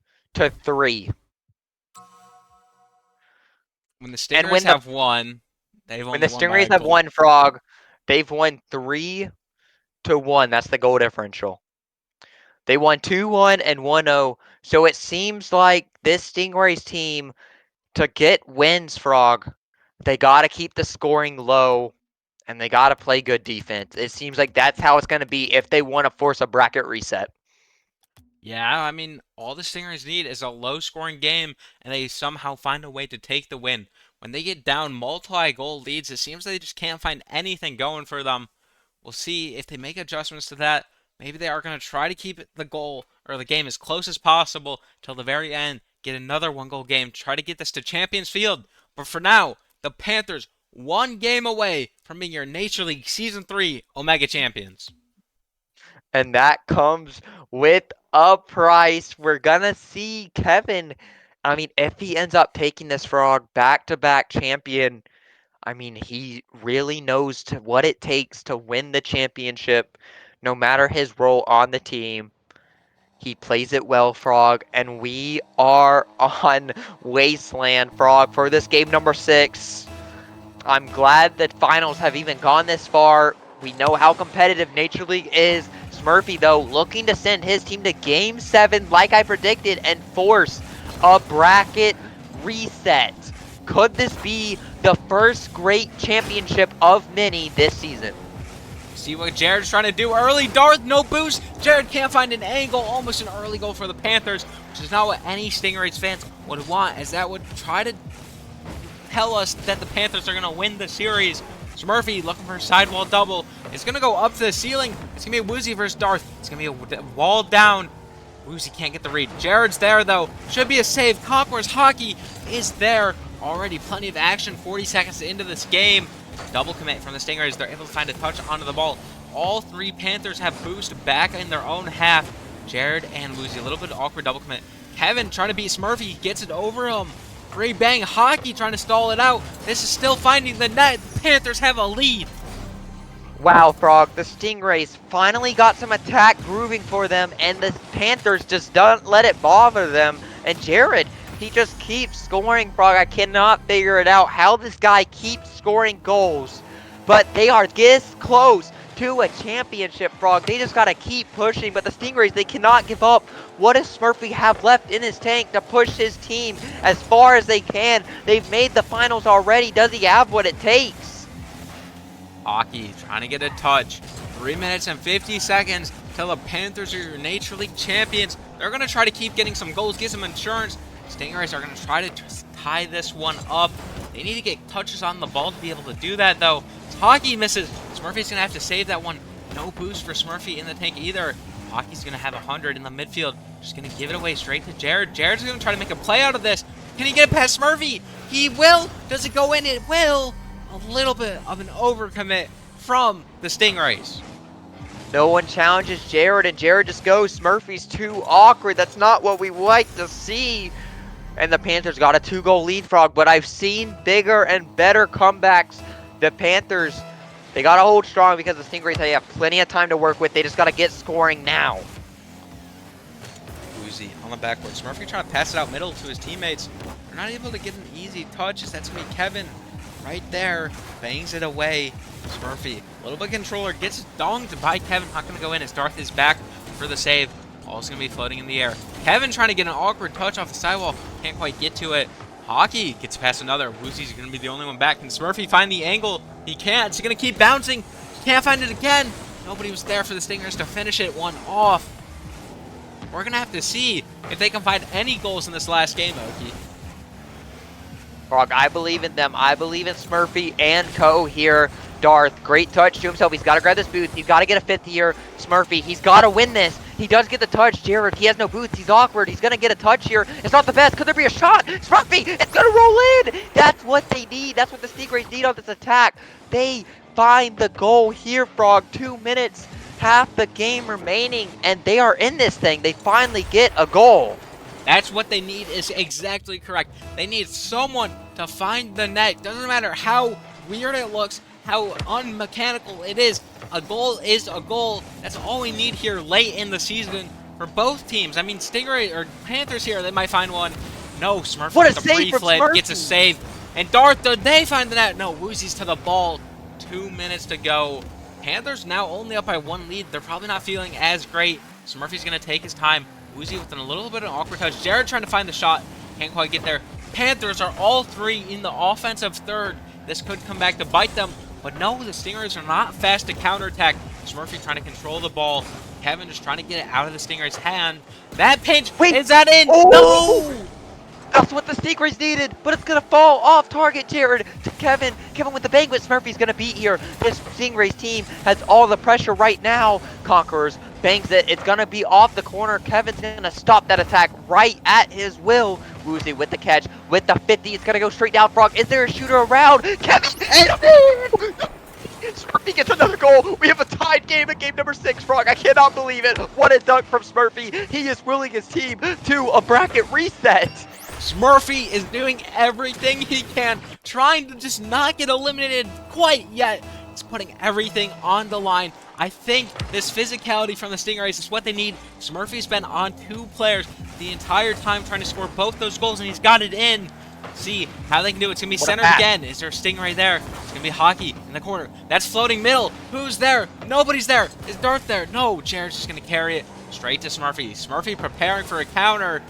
When the Stingrays have won, they've only when the won by a Stingrays have goal. won, Frog, they've won 3-1. That's the goal differential. They won 2-1 and 1-0. So it seems like this Stingrays team, to get wins, Frog, they got to keep the scoring low, and they got to play good defense. It seems like that's how it's going to be if they want to force a bracket reset. Yeah, I mean, all the Stingrays need is a low-scoring game, and they somehow find a way to take the win. When they get down multi-goal leads, it seems they just can't find anything going for them. We'll see if they make adjustments to that. Maybe they are going to try to keep the goal or the game as close as possible till the very end. Get another one-goal game. Try to get this to Champions Field. But for now, the Panthers, one game away from being your Nature League Season 3 Omega Champions. And that comes with a price. We're going to see Kevin. I mean, if he ends up taking this Frog back-to-back champion, I mean, he really knows what it takes to win the championship, no matter his role on the team. He plays it well, Frog, and we are on Wasteland, Frog, for this game number 6. I'm glad that finals have even gone this far. We know how competitive Nature League is. Smurfy, though, looking to send his team to Game 7 like I predicted and force a bracket reset. Could this be the first great championship of many this season? See what Jared's trying to do early. Darth, no boost. Jared can't find an angle. Almost an early goal for the Panthers, which is not what any Stingrays fans would want, as that would try to tell us that the Panthers are going to win the series. Smurfy looking for a sidewall double. It's going to go up to the ceiling. It's going to be a Woozy versus Darth. It's going to be a wall down. Woozy can't get the read. Jared's there, though. Should be a save. Conquerors Hockey is there. Already plenty of action. 40 seconds into this game. Double commit from the Stingrays. They're able to find a touch onto the ball. All three Panthers have boost back in their own half. Jared and Woozy, a little bit awkward double commit. Kevin trying to beat Smurfy. Gets it over him. Free bang. Hockey trying to stall it out. This is still finding the net. The Panthers have a lead. Wow, Frog, the Stingrays finally got some attack grooving for them, and the Panthers just don't let it bother them. And Jared, he just keeps scoring, Frog. I cannot figure it out how this guy keeps scoring goals. But they are this close to a championship, Frog. They just got to keep pushing, but the Stingrays, they cannot give up. What does Smurfy have left in his tank to push his team as far as they can? They've made the finals already. Does he have what it takes? Hockey trying to get a touch. 3 minutes and 50 seconds till the Panthers are your Nature League champions. They're going to try to keep getting some goals, get some insurance. Stingrays are going to try to tie this one up. They need to get touches on the ball to be able to do that, though. Hockey misses. Smurfy's going to have to save that one. No boost for Smurfy in the tank either. Hockey's going to have 100 in the midfield. Just going to give it away straight to Jared. Jared's going to try to make a play out of this. Can he get it past Smurfy? He will. Does it go in? It will. A little bit of an overcommit from the Stingrays. No one challenges Jared, and Jared just goes. Smurfy's too awkward. That's not what we like to see. And the Panthers got a 2-goal lead, Frog, but I've seen bigger and better comebacks. The Panthers, they got to hold strong because the Stingrays, they have plenty of time to work with. They just got to get scoring now. Uzi on the backboard. Smurfy trying to pass it out middle to his teammates. They're not able to get an easy touch. That's going to be Kevin right there. Bangs it away. Smurfy, a little bit of controller, gets donged by Kevin. Not going to go in as Darth is back for the save. Ball's going to be floating in the air. Kevin trying to get an awkward touch off the sidewall. Can't quite get to it. Hockey gets past another. Woozy's going to be the only one back. Can Smurfy find the angle? He can't. He's going to keep bouncing. Can't find it again. Nobody was there for the Stingers to finish it one off. We're going to have to see if they can find any goals in this last game, Oki. Frog, I believe in them. I believe in Smurfy and Co here. Darth, great touch to himself. He's got to grab this booth. He's got to get a fifth here. Smurfy, he's got to win this. He does get the touch. Jared, he has no boots. He's awkward. He's going to get a touch here. It's not the best. Could there be a shot? Smurfy, it's going to roll in. That's what they need. That's what the Stingrays need on this attack. They find the goal here, Frog. 2 minutes, half the game remaining, and they are in this thing. They finally get a goal. That's what they need is exactly correct. They need someone to find the net. Doesn't matter how weird it looks, how unmechanical it is. A goal is a goal. That's all we need here late in the season for both teams. I mean, Stingray or Panthers here, they might find one. No, Smurfy What a with a save free from flip, Smurfy. gets a save. And Darth, do they find the net? No, Woozy's to the ball. 2 minutes to go. Panthers now only up by 1 lead. They're probably not feeling as great. Smurfy's going to take his time. Woozy with a little bit of an awkward touch. Jared trying to find the shot. Can't quite get there. Panthers are all three in the offensive third. This could come back to bite them. But no, the Stingers are not fast to counterattack. Smurfy trying to control the ball. Kevin just trying to get it out of the Stingrays' hand. That pinch, Wait. is that in? Oh! No! That's what the Stingrays needed, but it's going to fall off target, Jared, to Kevin. Kevin with the banquet. Smurfy's going to beat here. This Stingrays team has all the pressure right now. Conquerors bangs it. It's going to be off the corner. Kevin's going to stop that attack right at his will. Woozy with the catch, with the 50. It's going to go straight down, Frog. Is there a shooter around? Kevin! Smurfy gets another goal. We have a tied game at game number 6, Frog. I cannot believe it. What a dunk from Smurfy. He is willing his team to a bracket reset. Smurfy is doing everything he can, trying to just not get eliminated quite yet. He's putting everything on the line. I think this physicality from the Stingrays is what they need. Smurfy's been on 2 players the entire time trying to score both those goals, and he's got it in. See how they can do it. It's going to be centered again. Is there a Stingray there? It's going to be Hockey in the corner. That's floating middle. Who's there? Nobody's there. Is Darth there? No. Jared's just going to carry it straight to Smurfy. Smurfy preparing for a counter.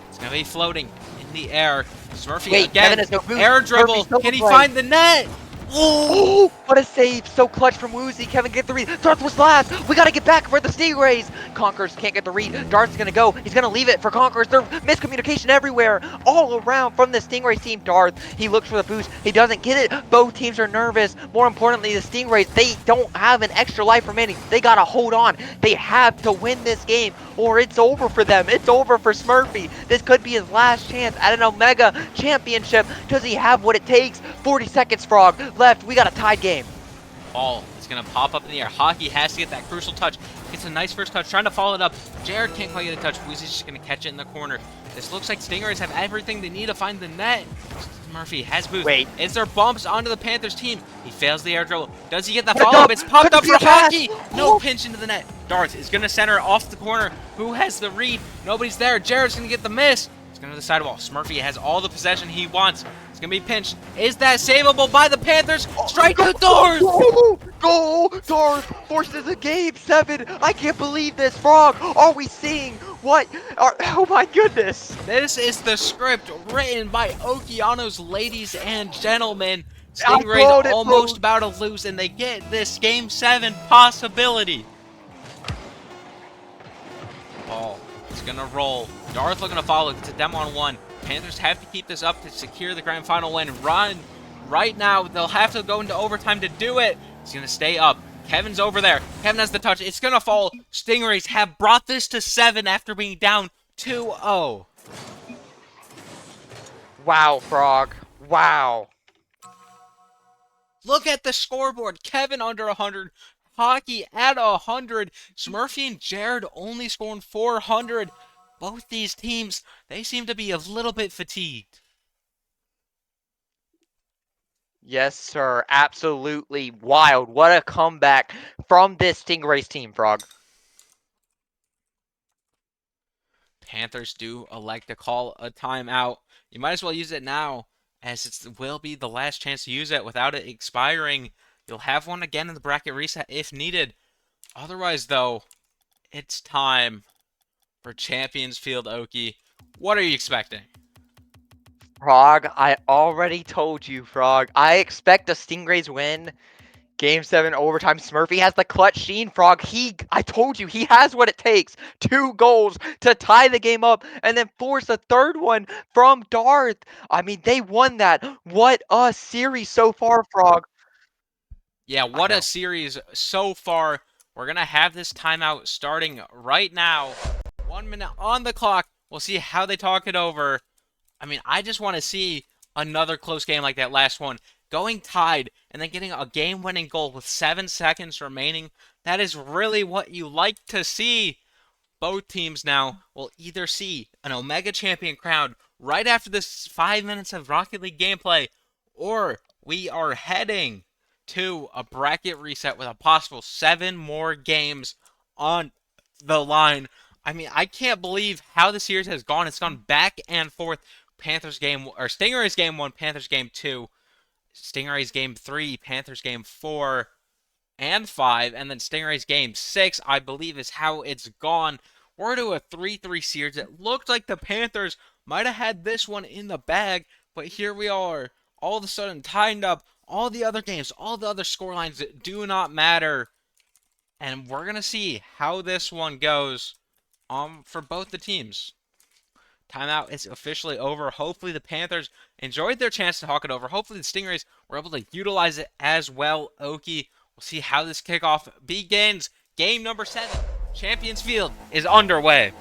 It's going to be floating in the air. Smurfy Wait, again. Kevin has no boost. Air dribble. Can he find the net? Oh, what a save. So clutch from Woozy. Kevin get the read. Darth was last. We got to get back for the Stingrays. Conquerors can't get the read. Darth's going to go. He's going to leave it for Conquerors. There's miscommunication everywhere. All around from the Stingrays team. Darth, he looks for the boost. He doesn't get it. Both teams are nervous. More importantly, the Stingrays, they don't have an extra life remaining. They got to hold on. They have to win this game or it's over for them. It's over for Smurfy. This could be his last chance at an Omega Championship. Does he have what it takes? 40 seconds, Frog. Left. We got a tied game. Ball is going to pop up in the air. Hockey has to get that crucial touch. Gets a nice first touch, trying to follow it up. Jared can't quite get a touch. Woozy's just going to catch it in the corner. This looks like Stingrays have everything they need to find the net. Murphy has boost. Wait. Is there bumps onto the Panthers team? He fails the air dribble. Does he get the follow-up? It's popped up for Hockey. No pinch into the net. Darth is going to center off the corner. Who has the read? Nobody's there. Jared's going to get the miss. It's going to the sidewall. Smurfy has all the possession he wants. It's going to be pinched. Is that savable by the Panthers? Strike to Darth. Goal! Darth forces a game 7. I can't believe this, Frog. Are we seeing what? Oh my goodness. This is the script written by Okeanos, ladies and gentlemen. Stingrays almost about to lose, and they get this Game 7 possibility. Ball is going to roll. Darth looking to follow. It's a demo on 1. Panthers have to keep this up to secure the grand final win. Run right now. They'll have to go into overtime to do it. He's going to stay up. Kevin's over there. Kevin has the touch. It's going to fall. Stingrays have brought this to 7 after being down 2-0. Wow, Frog. Wow. Look at the scoreboard. Kevin under 100. Hockey at 100. Smurfy and Jared only scoring 400. Both these teams, they seem to be a little bit fatigued. Yes, sir. Absolutely wild. What a comeback from this Stingrays team, Frog. Panthers do elect to call a timeout. You might as well use it now, as it will be the last chance to use it without it expiring. You'll have one again in the bracket reset if needed. Otherwise, though, it's time for Champions Field Okie. What are you expecting? Frog, I already told you, Frog. I expect a Stingrays win. Game 7 overtime. Smurfy has the clutch sheen, Frog. I told you, he has what it takes. 2 goals to tie the game up and then force a third one from Darth. I mean, they won that. What a series so far, Frog. Yeah, what a series so far. We're going to have this timeout starting right now. 1 minute on the clock. We'll see how they talk it over. I mean, I just want to see another close game like that last one. Going tied and then getting a game-winning goal with 7 seconds remaining. That is really what you like to see. Both teams now will either see an Omega Champion crowned right after this 5 minutes of Rocket League gameplay, or we are heading to a bracket reset with a possible 7 more games on the line. I mean, I can't believe how the series has gone. It's gone back and forth. Stingrays game 1, Panthers game 2, Stingrays game 3, Panthers game 4 and 5, and then Stingrays game 6, I believe, is how it's gone. We're to a 3-3 series. It looked like the Panthers might have had this one in the bag, but here we are, all of a sudden tied up. All the other games, all the other scorelines do not matter, and we're going to see how this one goes for both the teams. Timeout is officially over. Hopefully the Panthers enjoyed their chance to talk it over. Hopefully the Stingrays were able to utilize it as well. Okie, we'll see how this kickoff begins. Game number 7, Champions Field, is underway.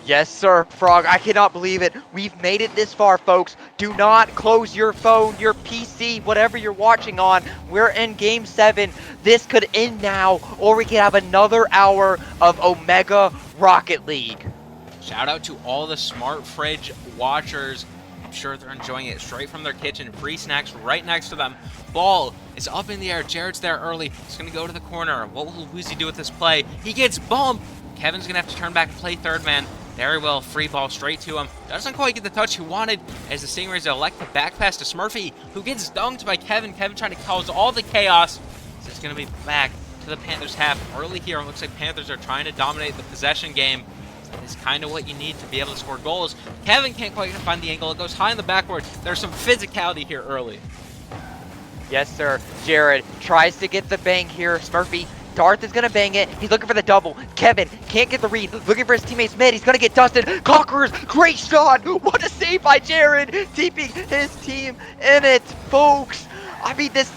Yes, sir, Frog. I cannot believe it. We've made it this far, folks. Do not close your phone, your PC, whatever you're watching on. We're in Game 7. This could end now, or we could have another hour of Omega Rocket League. Shout out to all the Smart Fridge watchers. I'm sure they're enjoying it straight from their kitchen. Free snacks right next to them. Ball is up in the air. Jared's there early. He's going to go to the corner. What will Woozy do with this play? He gets bumped. Kevin's going to have to turn back and play third man. There he will. Free ball straight to him. Doesn't quite get the touch he wanted as the Stingrays elect the back pass to Smurfy, who gets dunked by Kevin. Kevin trying to cause all the chaos. So it's going to be back to the Panthers half. Early here, it looks like Panthers are trying to dominate the possession game. It's kind of what you need to be able to score goals. Kevin can't quite find the angle. It goes high in the backboard. There's some physicality here early. Yes, sir. Jared tries to get the bang here. Smurfy. Darth is going to bang it. He's looking for the double. Kevin can't get the read. Looking for his teammate's mid. He's going to get dusted. Conquerors. Great shot. What a save by Jared. Keeping his team in it, folks. I mean, this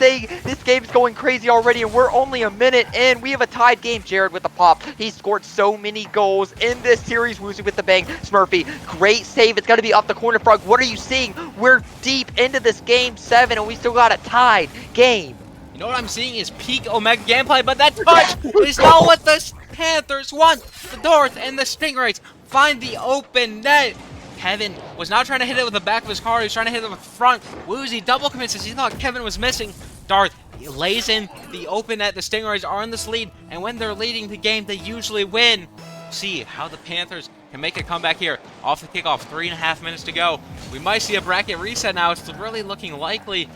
game's going crazy already, and we're only a minute in. We have a tied game. Jared with the pop. He scored so many goals in this series. Woozy with the bang. Smurfy, great save. It's going to be off the corner, Frog. What are you seeing? We're deep into this Game 7, and we still got a tied game. know what I'm seeing is peak Omega gameplay, but that touch is not what the Panthers want. The Darth and the Stingrays find the open net. Kevin was not trying to hit it with the back of his car. He was trying to hit it with the front. Woozy double commits as he thought Kevin was missing. Darth lays in the open net. The Stingrays are in this lead, and when they're leading the game, they usually win. See how the Panthers can make a comeback here. Off the kickoff, 3.5 minutes to go. We might see a bracket reset now. It's really looking likely.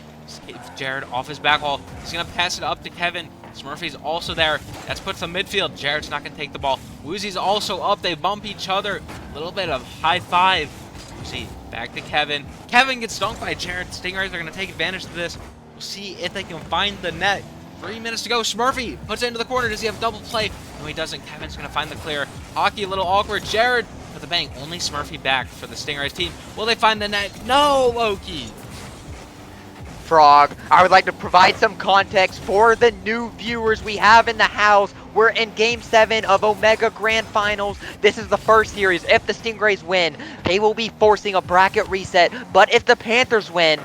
Jared off his back wall. He's going to pass it up to Kevin. Smurfy's also there. That's put to midfield. Jared's not going to take the ball. Woozy's also up. They bump each other. A little bit of high five. See, back to Kevin. Kevin gets dunked by Jared. Stingrays are going to take advantage of this. We'll see if they can find the net. 3 minutes to go. Smurfy puts it into the corner. Does he have double play? No, he doesn't. Kevin's going to find the clear. Hockey a little awkward. Jared with the bang. Only Smurfy back for the Stingrays team. Will they find the net? No, Loki. Frog, I would like to provide some context for the new viewers we have in the house. We're in Game 7 of Omega Grand Finals. This is the first series. If the Stingrays win, they will be forcing a bracket reset. But if the Panthers win,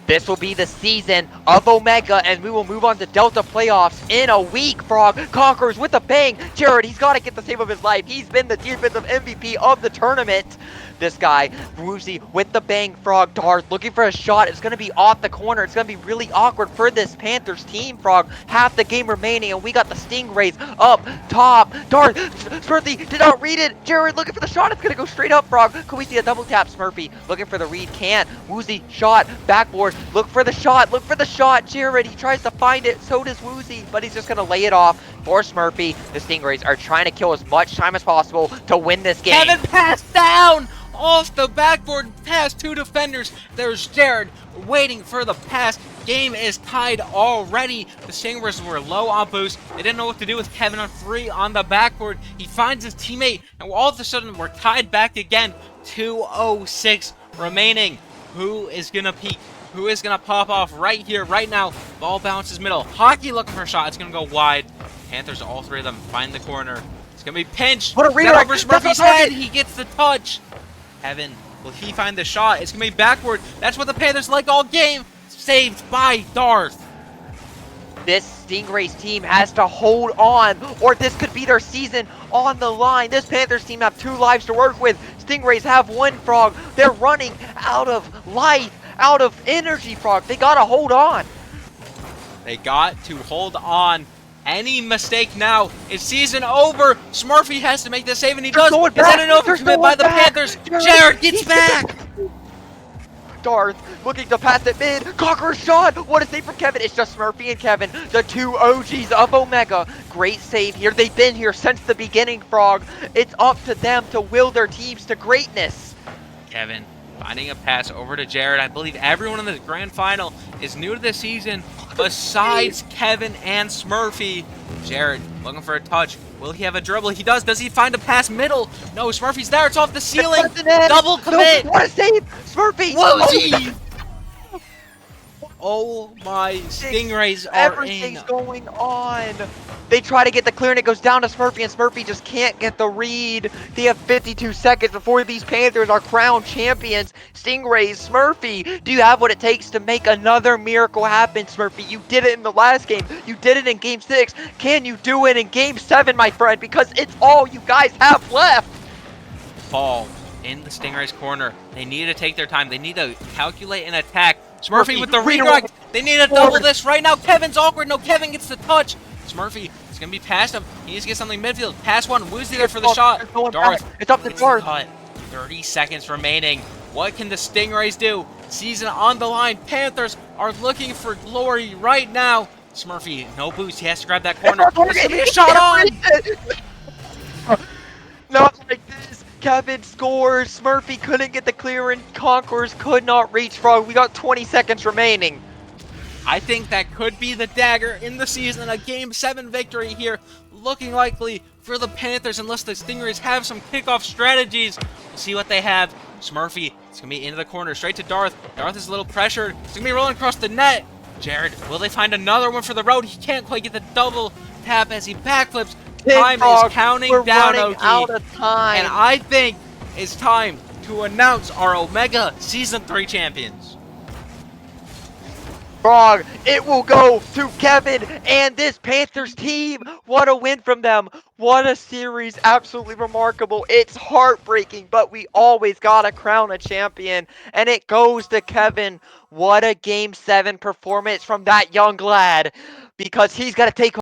this will be the season of Omega, and we will move on to Delta playoffs in a week. Frog conquers with a bang. Jared, he's got to get the save of his life. He's been the defensive MVP of the tournament. This guy, Woozy, with the bang. Frog, Darth looking for a shot. It's going to be off the corner. It's going to be really awkward for this Panthers team, Frog. Half the game remaining, and we got the Stingrays up top. Darth, Smurfy did not read it. Jared looking for the shot. It's going to go straight up, Frog. Could we see a double tap? Smurfy looking for the read. Can't. Woozy, shot, backboard. Look for the shot. Look for the shot. Jared, he tries to find it. So does Woozy, but he's just going to lay it off for Smurfy. The Stingrays are trying to kill as much time as possible to win this game. Kevin passed down off the backboard past 2 defenders. There's Jared waiting for the pass. Game is tied already. The Stingrays were low on boost. They didn't know what to do with Kevin on 3 on the backboard. He finds his teammate, and all of a sudden we're tied back again. 2:06 remaining. Who is going to peak? Who is going to pop off right here, right now? Ball bounces middle. Hockey looking for a shot. It's going to go wide. Panthers, all 3 of them, find the corner. It's going to be pinched. What a redirect. Over Smurfy's head. He gets the touch. Kevin, will he find the shot? It's going to be backward. That's what the Panthers like all game. Saved by Darth. This Stingrays team has to hold on, or this could be their season on the line. This Panthers team have 2 lives to work with. Stingrays have 1, Frog. They're running out of life, out of energy, Frog. They got to hold on. They got to hold on. Any mistake now is season over. Smurfy has to make the save, and he does. Is that an overcommit by the Panthers? Jared gets back. Darth looking to pass it mid. Conqueror's shot. What a save from Kevin. It's just Smurfy and Kevin, the 2 OGs of Omega. Great save here. They've been here since the beginning, Frog. It's up to them to will their teams to greatness. Kevin finding a pass over to Jared. I believe everyone in the grand final is new to this season besides Kevin and Smurfy. Jared looking for a touch. Will he have a dribble? He does. Does he find a pass middle? No, Smurfy's there. It's off the ceiling. Double commit. No, what a save. Smurfy. Woozy. Oh my, Stingrays are Everything's going on. They try to get the clear and it goes down to Smurfy, and Smurfy just can't get the read. They have 52 seconds before these Panthers are crowned champions. Stingrays, Smurfy, do you have what it takes to make another miracle happen, Smurfy? You did it in the last game. You did it in Game 6. Can you do it in Game 7, my friend? Because it's all you guys have left. Ball in the Stingrays corner. They need to take their time. They need to calculate and attack. Smurfy with the redirect. They need to double this right now. Kevin's awkward. No, Kevin gets the touch. Smurfy, it's going to be past him. He needs to get something midfield. Pass one. Woozy there for the shot. Darth. It's up to Darth. 30 seconds remaining. What can the Stingrays do? Season on the line. Panthers are looking for glory right now. Smurfy, no boost. He has to grab that corner. There's going to be a shot on. Not like this. Kevin scores. Smurfy couldn't get the clear, and Conquerors could not reach Frog. We got 20 seconds remaining. I think that could be the dagger in the season. A Game 7 victory here, looking likely for the Panthers unless the Stingrays have some kickoff strategies. We'll see what they have. Smurfy, it's going to be into the corner, straight to Darth. Darth is a little pressured. It's going to be rolling across the net. Jared, will they find another one for the road? He can't quite get the double tap as he backflips. Time is counting down, Oki. Out of time. And I think it's time to announce our Omega Season 3 champions. Wrong. It will go to Kevin and this Panthers team. What a win from them. What a series. Absolutely remarkable. It's heartbreaking, but we always got to crown a champion. And it goes to Kevin. What a Game 7 performance from that young lad. Because he's going to take